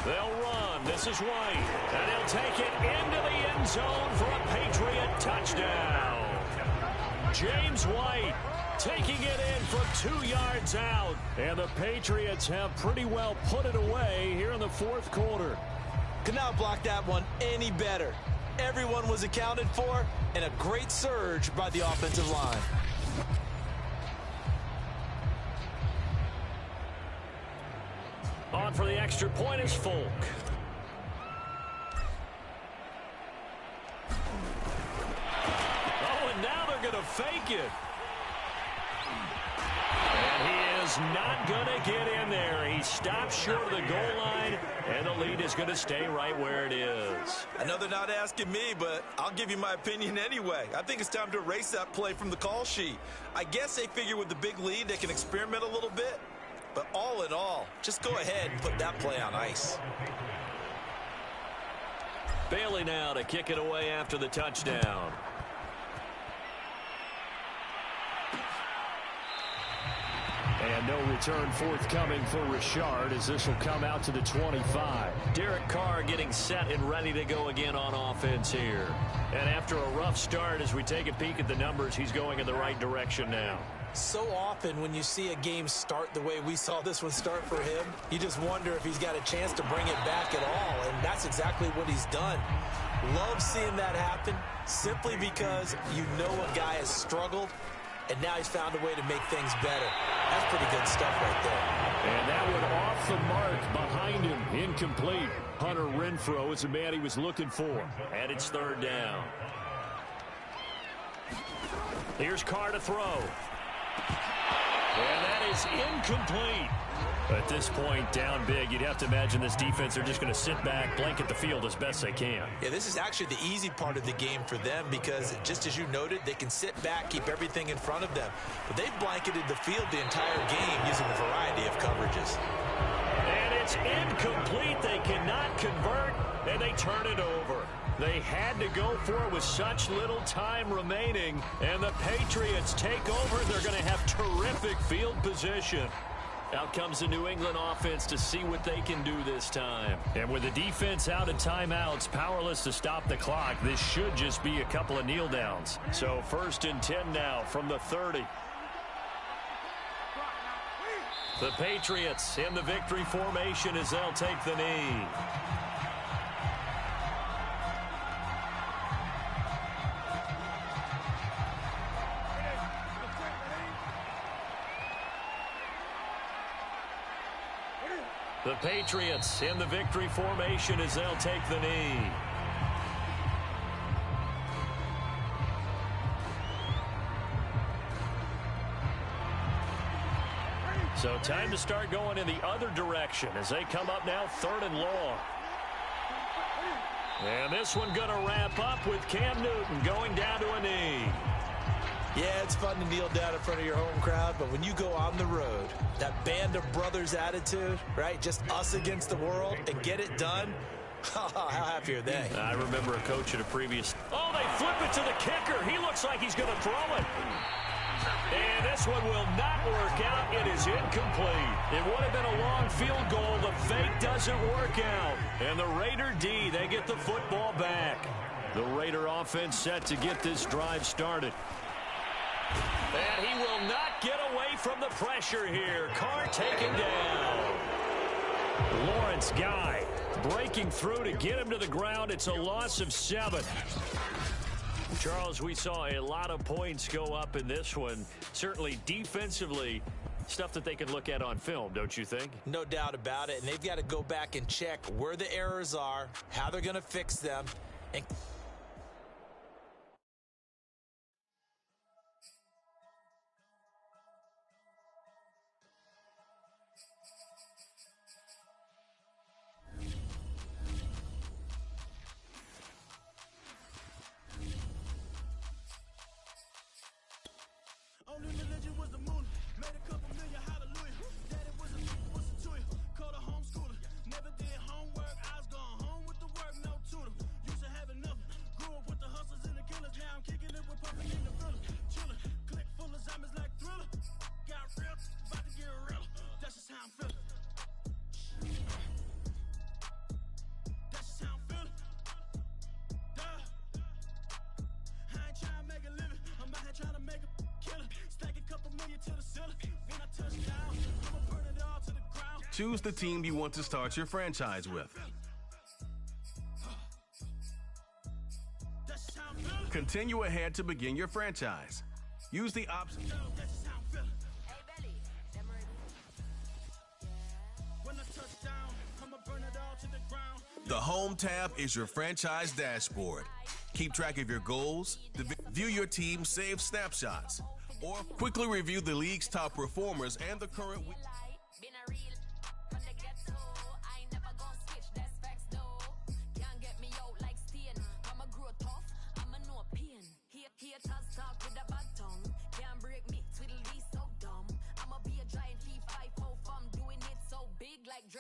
They'll run. This is White. And he'll take it into the end zone for a Patriot touchdown. James White taking it in from 2 yards out. And the Patriots have pretty well put it away here in the fourth quarter. Could not block that one any better. Everyone was accounted for, and a great surge by the offensive line. On for the extra point is Folk. Oh, and now they're going to fake it. And he is not going to get in there. He stops short of the goal line, and the lead is going to stay right where it is. I know they're not asking me, but I'll give you my opinion anyway. I think it's time to erase that play from the call sheet. I guess they figure with the big lead they can experiment a little bit. But all in all, just go ahead and put that play on ice. Bailey now to kick it away after the touchdown. And no return forthcoming for Richard as this will come out to the 25. Derek Carr getting set and ready to go again on offense here. And after a rough start, as we take a peek at the numbers, he's going in the right direction now. So often when you see a game start the way we saw this one start for him, you just wonder if he's got a chance to bring it back at all, and that's exactly what he's done. Love seeing that happen simply because you know a guy has struggled, and now he's found a way to make things better. That's pretty good stuff right there. And that one off the mark behind him, incomplete. Hunter Renfrow is the man he was looking for. And it's third down. Here's Carr to throw. And that is incomplete. At this point, down big, you'd have to imagine this defense are just going to sit back, blanket the field as best they can. Yeah, this is actually the easy part of the game for them because, just as you noted, they can sit back, keep everything in front of them. But they've blanketed the field the entire game using a variety of coverages. And it's incomplete. They cannot convert, and they turn it over. They had to go for it with such little time remaining, and the Patriots take over. They're going to have terrific field position. Out comes the New England offense to see what they can do this time. And with the defense out of timeouts, powerless to stop the clock, this should just be a couple of kneel downs. So 1st and 10 now from the 30. The Patriots in the victory formation as they'll take the knee. The Patriots in the victory formation as they'll take the knee. So time to start going in the other direction as they come up now 3rd and long. And this one going to wrap up with Cam Newton going down to a knee. Yeah, it's fun to kneel down in front of your home crowd, but when you go on the road, that band of brothers attitude, right? Just us against the world and get it done. How happy are they? I remember a coach at a previous... Oh, they flip it to the kicker. He looks like he's going to throw it. And this one will not work out. It is incomplete. It would have been a long field goal. The fake doesn't work out. And the Raider D, they get the football back. The Raider offense set to get this drive started. And he will not get away from the pressure here. Carr taken down. Lawrence Guy breaking through to get him to the ground. It's a loss of 7. Charles, we saw a lot of points go up in this one. Certainly defensively, stuff that they can look at on film, don't you think? No doubt about it. And they've got to go back and check where the errors are, how they're going to fix them, and Only religion was the moon. Made a couple million, hallelujah. Daddy was a to you. Called a homeschooler. Never did homework. I was going home with the work, no tutor. Used to have enough. Grew up with the hustlers and the killers. Now I'm kicking it with puppy in the villa. Chillin'. Click full of zombies like Thriller. Got real. About to get real. That's just how I'm feeling. That's just how I'm feeling. Duh. I ain't trying to make a living. I'm out here trying to make a killing. Stack a couple million to the ceiling. When I touch down, I'ma burn it all to the ground. Choose the team you want to start your franchise with. That's just how I'm feeling. Continue ahead to begin your franchise. Use the option. That's just how I'm feeling. When I touch down, I'ma burn it all to the ground. The Home tab is your franchise dashboard. Keep track of your goals, view your team's saved snapshots, or quickly review the league's top performers and the current week.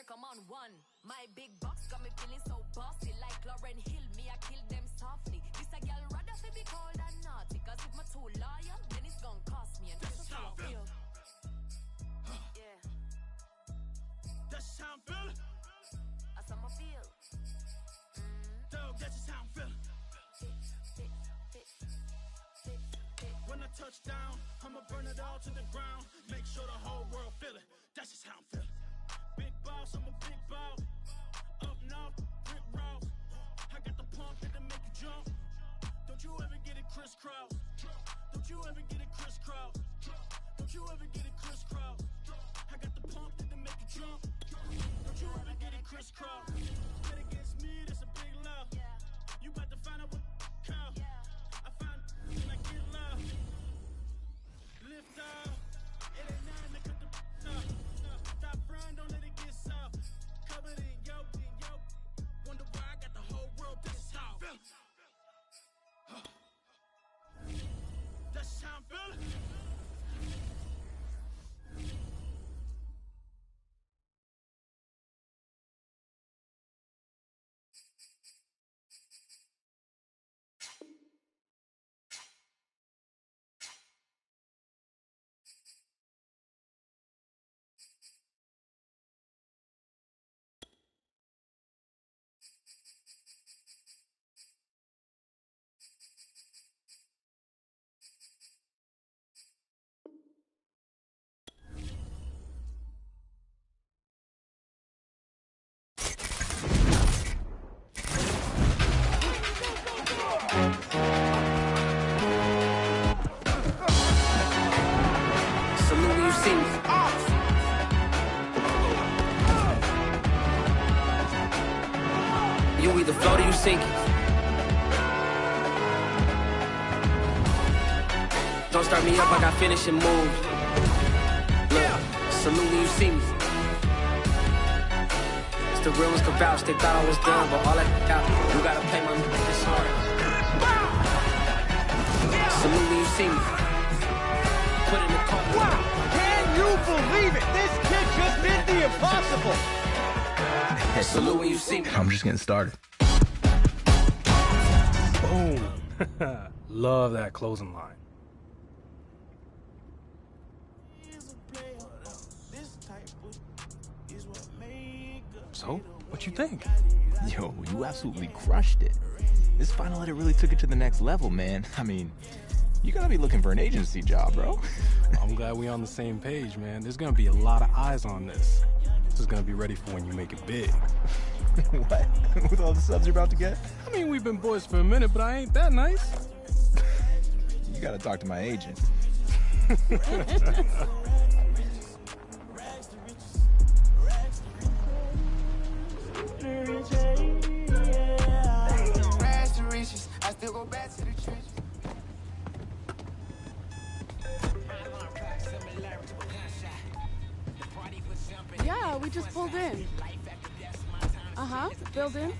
I'm on one. My big box got me feeling so bossy, like Lauren Hill. Me, I kill them softly. This a girl rather fi be cold and naughty, cause if my too loyal, then it's gonna cost me. And that's how I feel. Yeah. That's just how I'm feeling. That's how I feel. Dog, that's just how I'm feeling. When I touch down, I'ma burn it all to the ground. Make sure the whole world feel it. That's just how I'm feeling. Big boss, I'm a big boss. Up north, brick road. I got the pump that'll make you jump. Don't you ever get it crisscross. Don't you ever get it crisscross. you ever get it crisscross? I got the pump that to make it jump. Don't you ever get it crisscross? Bet against me, that's a big love. You about to find out what call. I find when I get loud. Lift off. It ain't nothing to cut the off. Stop frying, don't let it get soft. Covered in yolk. Wonder why I got the whole world pissed off. That's how I'm feeling. Salute when you see me. You either float or you sinking. Don't start me up, I got finishing moves. Look, salute when you see me. It's the real ones can vouch, they thought I was done, but all that out, you gotta play my this hard. Salute when you see me. Put in the car. Wow! Can you believe it? This kid just did the impossible! Salute when you see me. I'm just getting started. Boom. Love that closing line. So, what you think? Yo, you absolutely crushed it. This final edit really took it to the next level, man. I mean, you gotta be looking for an agency job, bro. I'm glad we on the same page, man. There's gonna be a lot of eyes on this. This is gonna be ready for when you make it big. What? With all the subs you're about to get? I mean, we've been boys for a minute, but I ain't that nice. You gotta talk to my agent. I still go back to the trenches. Yeah, we just pulled in. Filled in.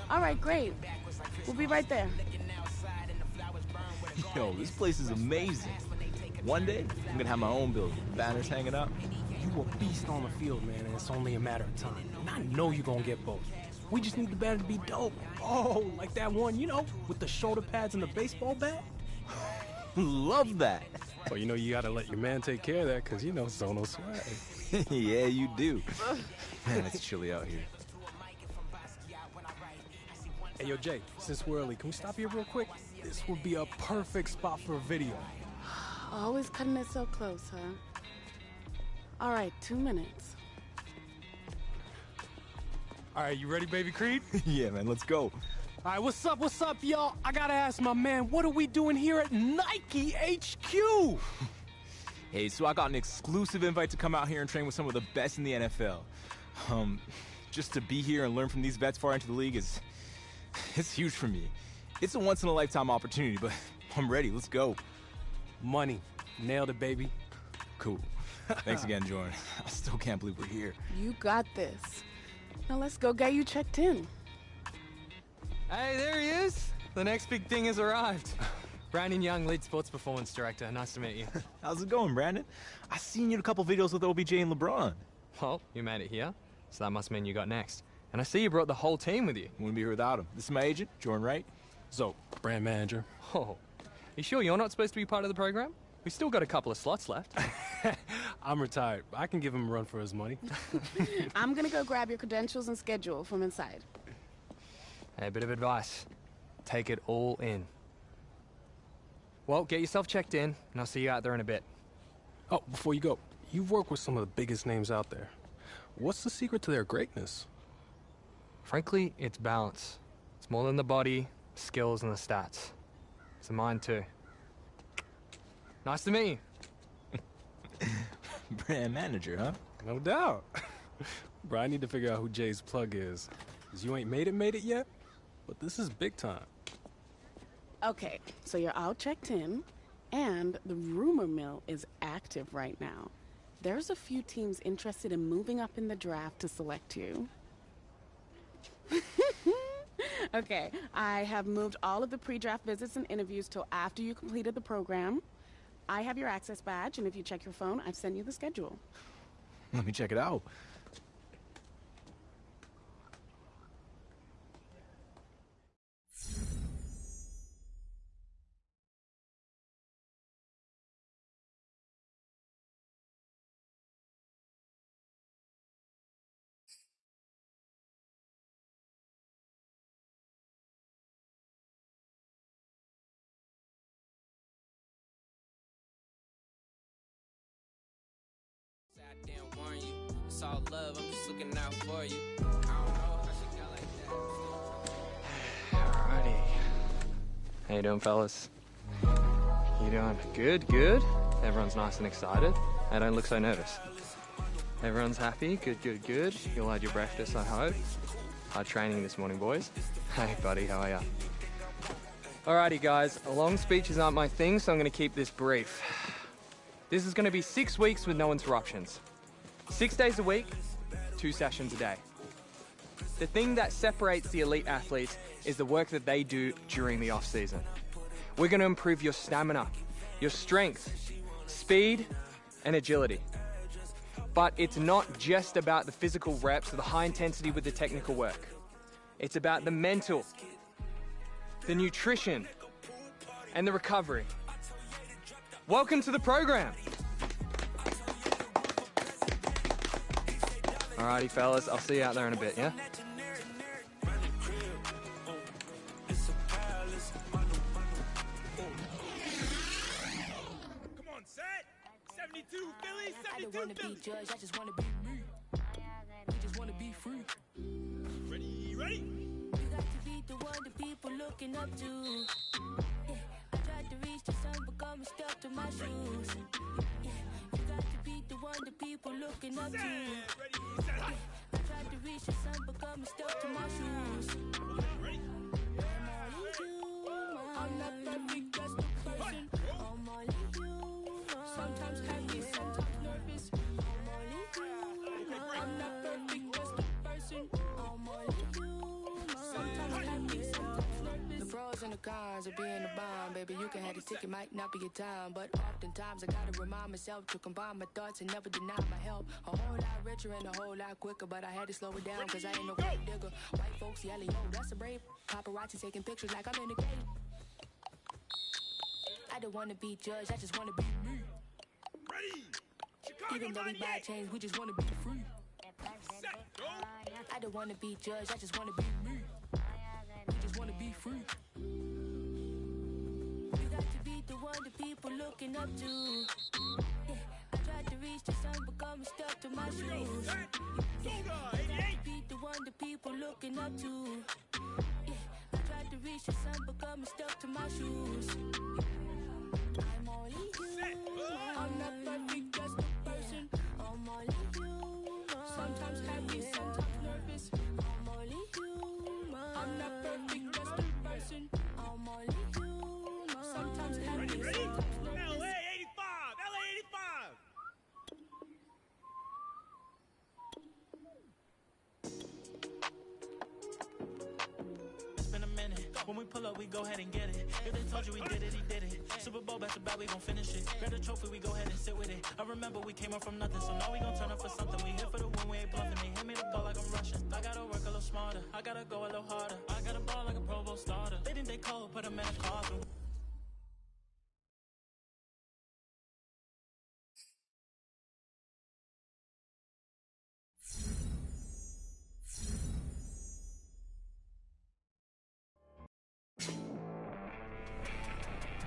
All right, great. We'll be right there. Yo, this place is amazing. One day, I'm gonna have my own building. Banners hanging up. You a beast on the field, man, and it's only a matter of time. And I know you're gonna get both. We just need the banner to be dope. Oh, like that one, you know, with the shoulder pads and the baseball bat. Love that. Well, you know, you gotta let your man take care of that, because, you know, Sono swag. Yeah, you do. Man, it's chilly out here. Hey, yo, Jay, since we're early, can we stop here real quick? This would be a perfect spot for a video. Always cutting it so close, huh? All right, 2 minutes. All right, you ready, baby Creed? Yeah, man, let's go. All right, what's up, y'all? I gotta ask my man, what are we doing here at Nike HQ? Hey, so I got an exclusive invite to come out here and train with some of the best in the NFL. Just to be here and learn from these vets far into the league it's huge for me. It's a once-in-a-lifetime opportunity, but I'm ready. Let's go. Money. Nailed it, baby. Cool. Thanks again, Jordan. I still can't believe we're here. You got this. Now let's go get you checked in. Hey, there he is. The next big thing has arrived. Brandon Young, lead sports performance director. Nice to meet you. How's it going, Brandon? I seen you in a couple videos with OBJ and LeBron. Well, you made it here, so that must mean you got next. And I see you brought the whole team with you. Wouldn't be here without him. This is my agent, Jordan Wright. So, brand manager. Oh, you sure you're not supposed to be part of the program? We still got a couple of slots left. I'm retired. I can give him a run for his money. I'm gonna go grab your credentials and schedule from inside. Hey, a bit of advice. Take it all in. Well, get yourself checked in, and I'll see you out there in a bit. Oh, before you go, you've worked with some of the biggest names out there. What's the secret to their greatness? Frankly, it's balance. It's more than the body, skills, and the stats. It's the mind, too. Nice to meet you. and manager, huh? No doubt. Bro, I need to figure out who Jay's plug is. Because you ain't made it yet? But this is big time. Okay, so you're all checked in, and the rumor mill is active right now. There's a few teams interested in moving up in the draft to select you. Okay, I have moved all of the pre-draft visits and interviews till after you completed the program. I have your access badge, and if you check your phone, I've sent you the schedule. Let me check it out. Didn't warn you. It's all love, I'm just looking out for you. I don't know how she got like that. Alrighty. How you doing, fellas? You doing? Good, good. Everyone's nice and excited. They don't look so nervous. Everyone's happy. Good, good, good. You all had your breakfast, I hope. Hard training this morning, boys. Hey, buddy, how are ya? Alrighty, guys. Long speeches aren't my thing, so I'm going to keep this brief. This is going to be 6 weeks with no interruptions. 6 days a week, 2 sessions a day. The thing that separates the elite athletes is the work that they do during the off-season. We're going to improve your stamina, your strength, speed, and agility. But it's not just about the physical reps or the high intensity with the technical work. It's about the mental, the nutrition, and the recovery. Welcome to the program. Alrighty, fellas, I'll see you out there in a bit, yeah? Come on, set. 72 Phillies, 72 I don't wanna be judged, I just wanna be me. We just wanna be free. Ready, ready? You got to be the one the people looking up to. Yeah, I tried to reach the sun, but got me stuck to my shoes. Yeah, you got to be the one the people looking up to. Yeah, I tried to reach the sun, but got me stuck to my shoes. I'm not perfect, just a person. I'm only human. Sometimes happy, sometimes nervous. I'm only human. I'm not perfect, just a person. I'm only human. Sometimes happy, sometimes nervous. The pros and the cons of being a bomb, baby. You can have the ticket, might not be your time, but oftentimes I gotta remind myself to combine my thoughts and never deny my help. A whole lot richer and a whole lot quicker, but I had to slow it down cause I ain't no gold digger. White folks yelling, yo, that's a brave. Paparazzi taking pictures like I'm in the game. I don't wanna be judged, I just wanna be me. Ready. Chicago, Even though we buy chains, we just wanna be free. Set, go. I don't wanna be judged, I just wanna be me. We just wanna be free. You got to be the one the people looking up to. Yeah, I tried to reach the sun, but got me stuck to my shoes. Yeah, I tried to be the one the people looking up to. Yeah, I tried to reach the sun, but got me stuck to my shoes. I'm only human. I'm not perfect, just a person. I'm only human. Sometimes happy, sometimes nervous. I'm only human. I'm not perfect, just a person. I'm only human. Sometimes happy, Ready? sometimes nervous. LA 85, LA 85. It's been a minute. When we pull up, we go ahead and get it. If they told you we did it, he did it. Super Bowl back to back, we gon' finish it. Grab the trophy, we go ahead and sit with it. I remember we came up from nothing, so now we gon' turn up for something. We here for the win, we ain't bluffing. They hit me the ball like I'm rushing. I gotta work a little smarter. I gotta go a little harder. I gotta ball like a Pro Bowl starter. They think they cold, put them in a coffin.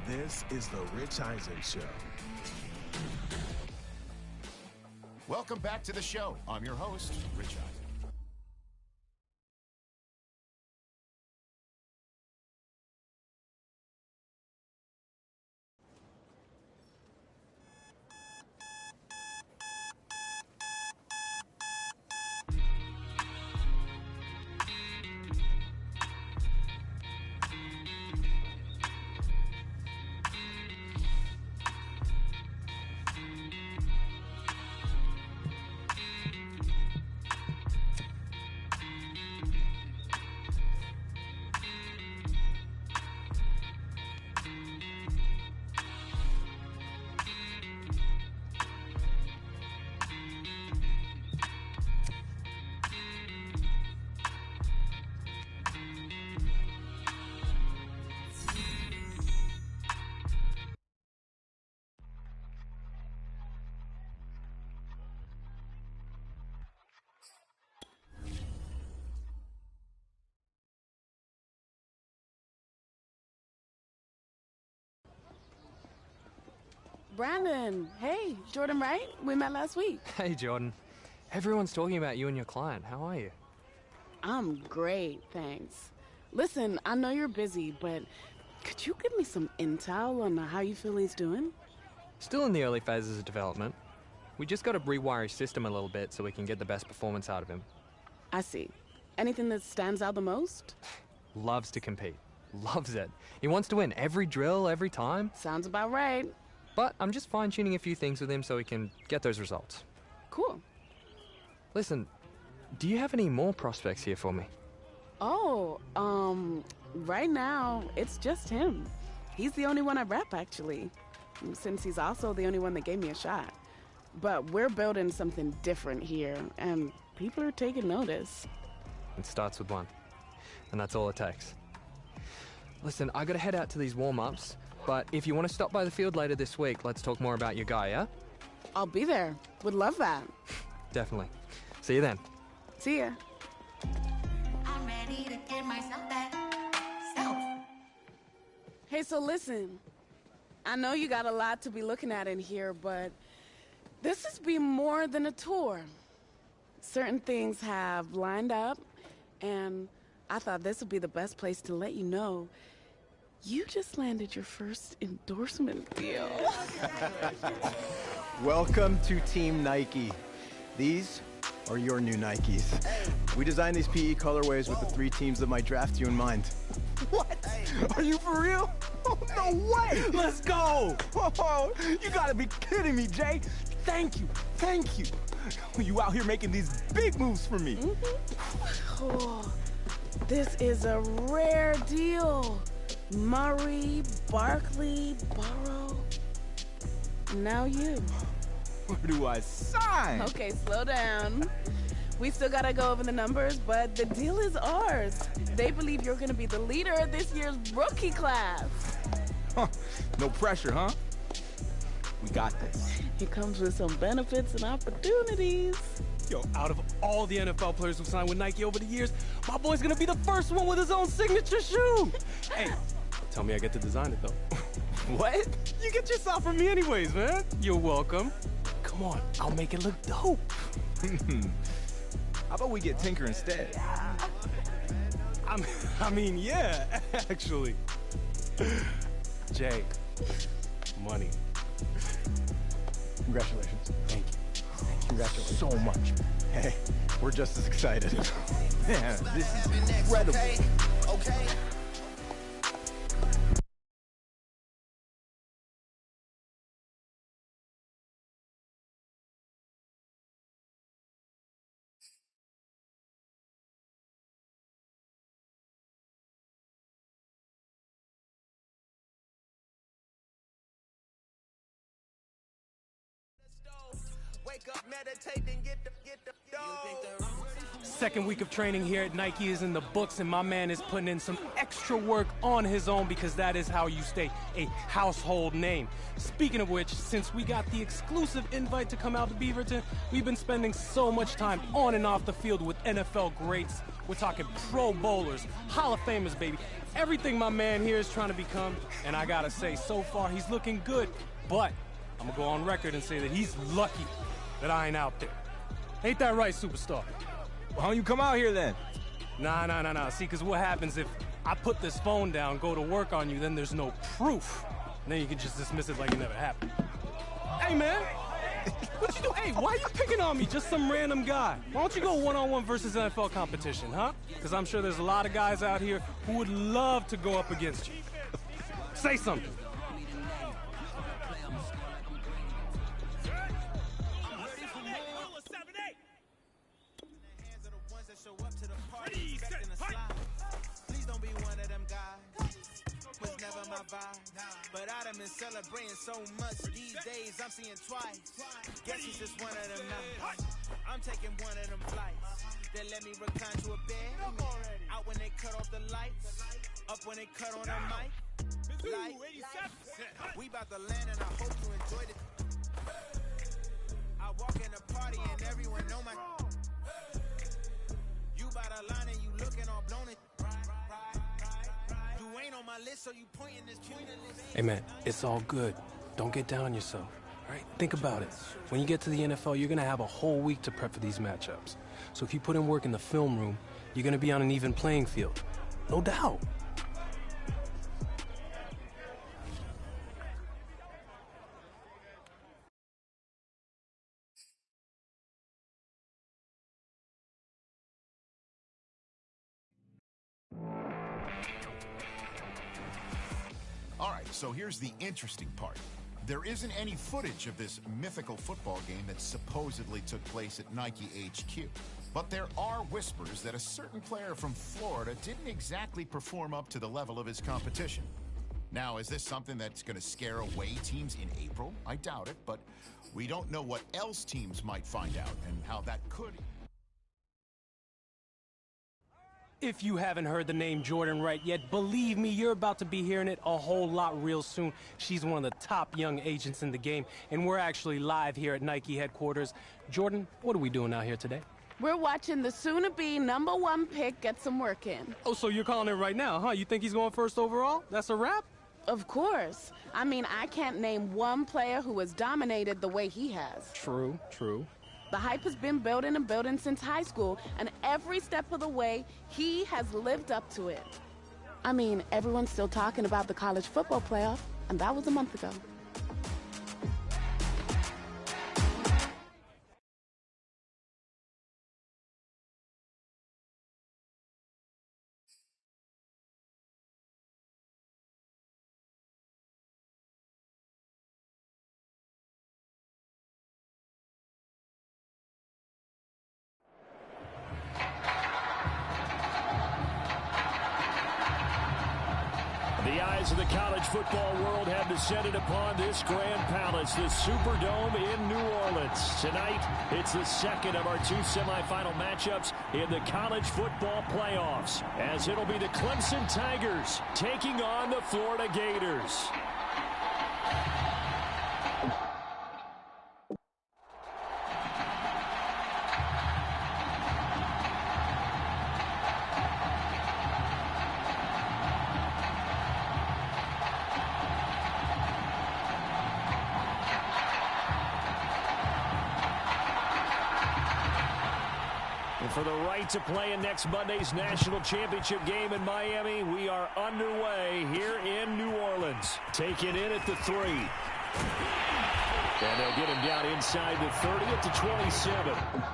This is the Rich Eisen Show. Welcome back to the show. I'm your host, Rich Eisen. Brandon, hey, Jordan Wright, we met last week. Hey, Jordan. Everyone's talking about you and your client. How are you? I'm great, thanks. Listen, I know you're busy, but could you give me some intel on how you feel he's doing? Still in the early phases of development. We just got to rewire his system a little bit so we can get the best performance out of him. I see. Anything that stands out the most? Loves to compete. Loves it. He wants to win every drill, every time. Sounds about right. But I'm just fine-tuning a few things with him so he can get those results. Cool. Listen, do you have any more prospects here for me? Oh, right now, it's just him. He's the only one I rep, actually, since he's also the only one that gave me a shot. But we're building something different here, and people are taking notice. It starts with one, and that's all it takes. Listen, I gotta head out to these warm-ups, but if you want to stop by the field later this week, let's talk more about your guy, yeah? I'll be there. Would love that. Definitely. See you then. See ya. I'm ready to get myself back. Self. Hey, so listen. I know you got a lot to be looking at in here, but this has been more than a tour. Certain things have lined up, and I thought this would be the best place to let you know you just landed your first endorsement deal. Welcome to Team Nike. These are your new Nikes. We designed these PE colorways with the 3 teams that might draft you in mind. What? Are you for real? Oh, no way! Let's go! Oh, you gotta be kidding me, Jay. Thank you. Thank you. You out here making these big moves for me. Oh, this is a rare deal. Murray, Barkley, Burrow. Now you. Where do I sign? Okay, slow down. We still gotta go over the numbers, but the deal is ours. They believe you're gonna be the leader of this year's rookie class. Huh. No pressure, huh? We got this. It comes with some benefits and opportunities. Yo, out of all the NFL players who signed with Nike over the years, my boy's gonna be the first one with his own signature shoe. Hey, tell me I get to design it, though. What? You get your stuff from me anyways, man. You're welcome. Come on, I'll make it look dope. How about we get Tinker instead? I mean, yeah, actually. Jay, money. Congratulations. Thank you. Congratulations. So much. Hey, we're just as excited. Man, this is incredible. Okay. Wake up, meditate, and get the dough. Second week of training here at Nike is in the books, and my man is putting in some extra work on his own because that is how you stay a household name. Speaking of which, since we got the exclusive invite to come out to Beaverton, we've been spending so much time on and off the field with NFL greats. We're talking Pro Bowlers, Hall of Famers, baby. Everything my man here is trying to become, and I gotta say, so far he's looking good, but I'm gonna go on record and say that he's lucky that I ain't out there. Ain't that right, superstar? Why don't you come out here then? Nah. See, because what happens if I put this phone down, go to work on you, then there's no proof. And then you can just dismiss it like it never happened. Hey, man. What you do? Hey, why are you picking on me? Just some random guy. Why don't you go one-on-one versus NFL competition, huh? Because I'm sure there's a lot of guys out here who would love to go up against you. Say something. But I done been celebrating so much these days, I'm seeing twice. Guess it's just one of them nights. I'm taking one of them flights that let me recline to a bed. Out when they cut off the lights, up when they cut on the mic. Like, we about to land and I hope you enjoyed it. I walk in the party and everyone know my. You by the line and you looking all blown it. You ain't on my list, so you pointing this. Hey, man, it's all good. Don't get down on yourself. All right? Think about it. When you get to the NFL, you're going to have a whole week to prep for these matchups. So if you put in work in the film room, you're going to be on an even playing field. No doubt. All right, so here's the interesting part. There isn't any footage of this mythical football game that supposedly took place at Nike HQ. But there are whispers that a certain player from Florida didn't exactly perform up to the level of his competition. Now, is this something that's going to scare away teams in April? I doubt it, but we don't know what else teams might find out and how that could... If you haven't heard the name Jordan Wright yet, believe me, you're about to be hearing it a whole lot real soon. She's one of the top young agents in the game, and we're actually live here at Nike headquarters. Jordan, what are we doing out here today? We're watching the soon-to-be #1 pick get some work in. Oh, so you're calling it right now, huh? You think he's going first overall? That's a wrap? Of course. I mean, I can't name one player who has dominated the way he has. True, true. The hype has been building and building since high school, and every step of the way, he has lived up to it. I mean, everyone's still talking about the college football playoff, and that was a month ago. The eyes of the college football world have descended upon this grand palace, the Superdome in New Orleans. Tonight, it's the second of our two semifinal matchups in the college football playoffs, as it'll be the Clemson Tigers taking on the Florida Gators. For the right to play in next Monday's national championship game in Miami, we are underway here in New Orleans. Taken in at the 3. And they'll get him down inside the 30 at the 27.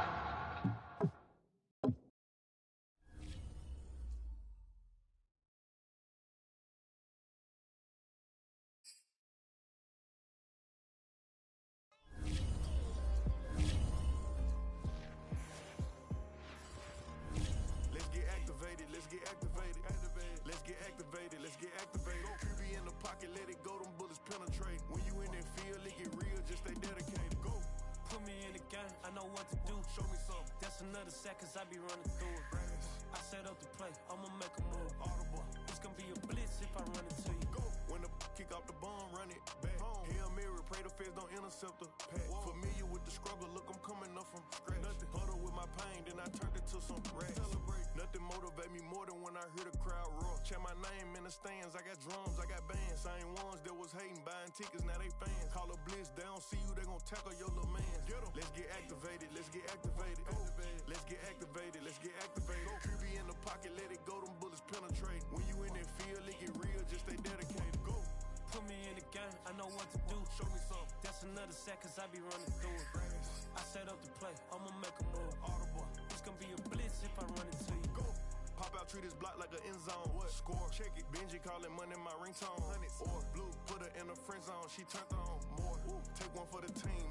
Another seconds I be running through it. I set up the play, I'ma make a move. Audible. It's gonna be a blitz if I run into you. Go. When the kick off the bomb, run it back. Hail Mary, pray the feds don't intercept the pack. Familiar with the struggle, look, I'm coming up from scratch. Nothing huddle with my pain, then I turned it to some racks. Celebrate. Nothing motivate me more than when I hear the crowd roar. Chant my name in the stands, I got drums, I got bands. Same ones that was hating, buying tickets, now they fans. Call a blitz, they don't see you, they gon' tackle your little man. Let's get activated, let's get activated. Let's get activated, let's get activated. QB in the pocket, let it go, them bullets penetrate. When you in that field, it get real, just stay dedicated. Go. Put me in the game, I know what to do. Show me some. That's another seconds I be running through it. I set up the play, I'ma make a move. Audible. It's gonna be a blitz if I run into you. Go. Pop out, treat this block like an end zone. What? Score, check it. Benji calling money my ringtone. Or blue, put her in the friend zone, she turned on. More. Take one for the team,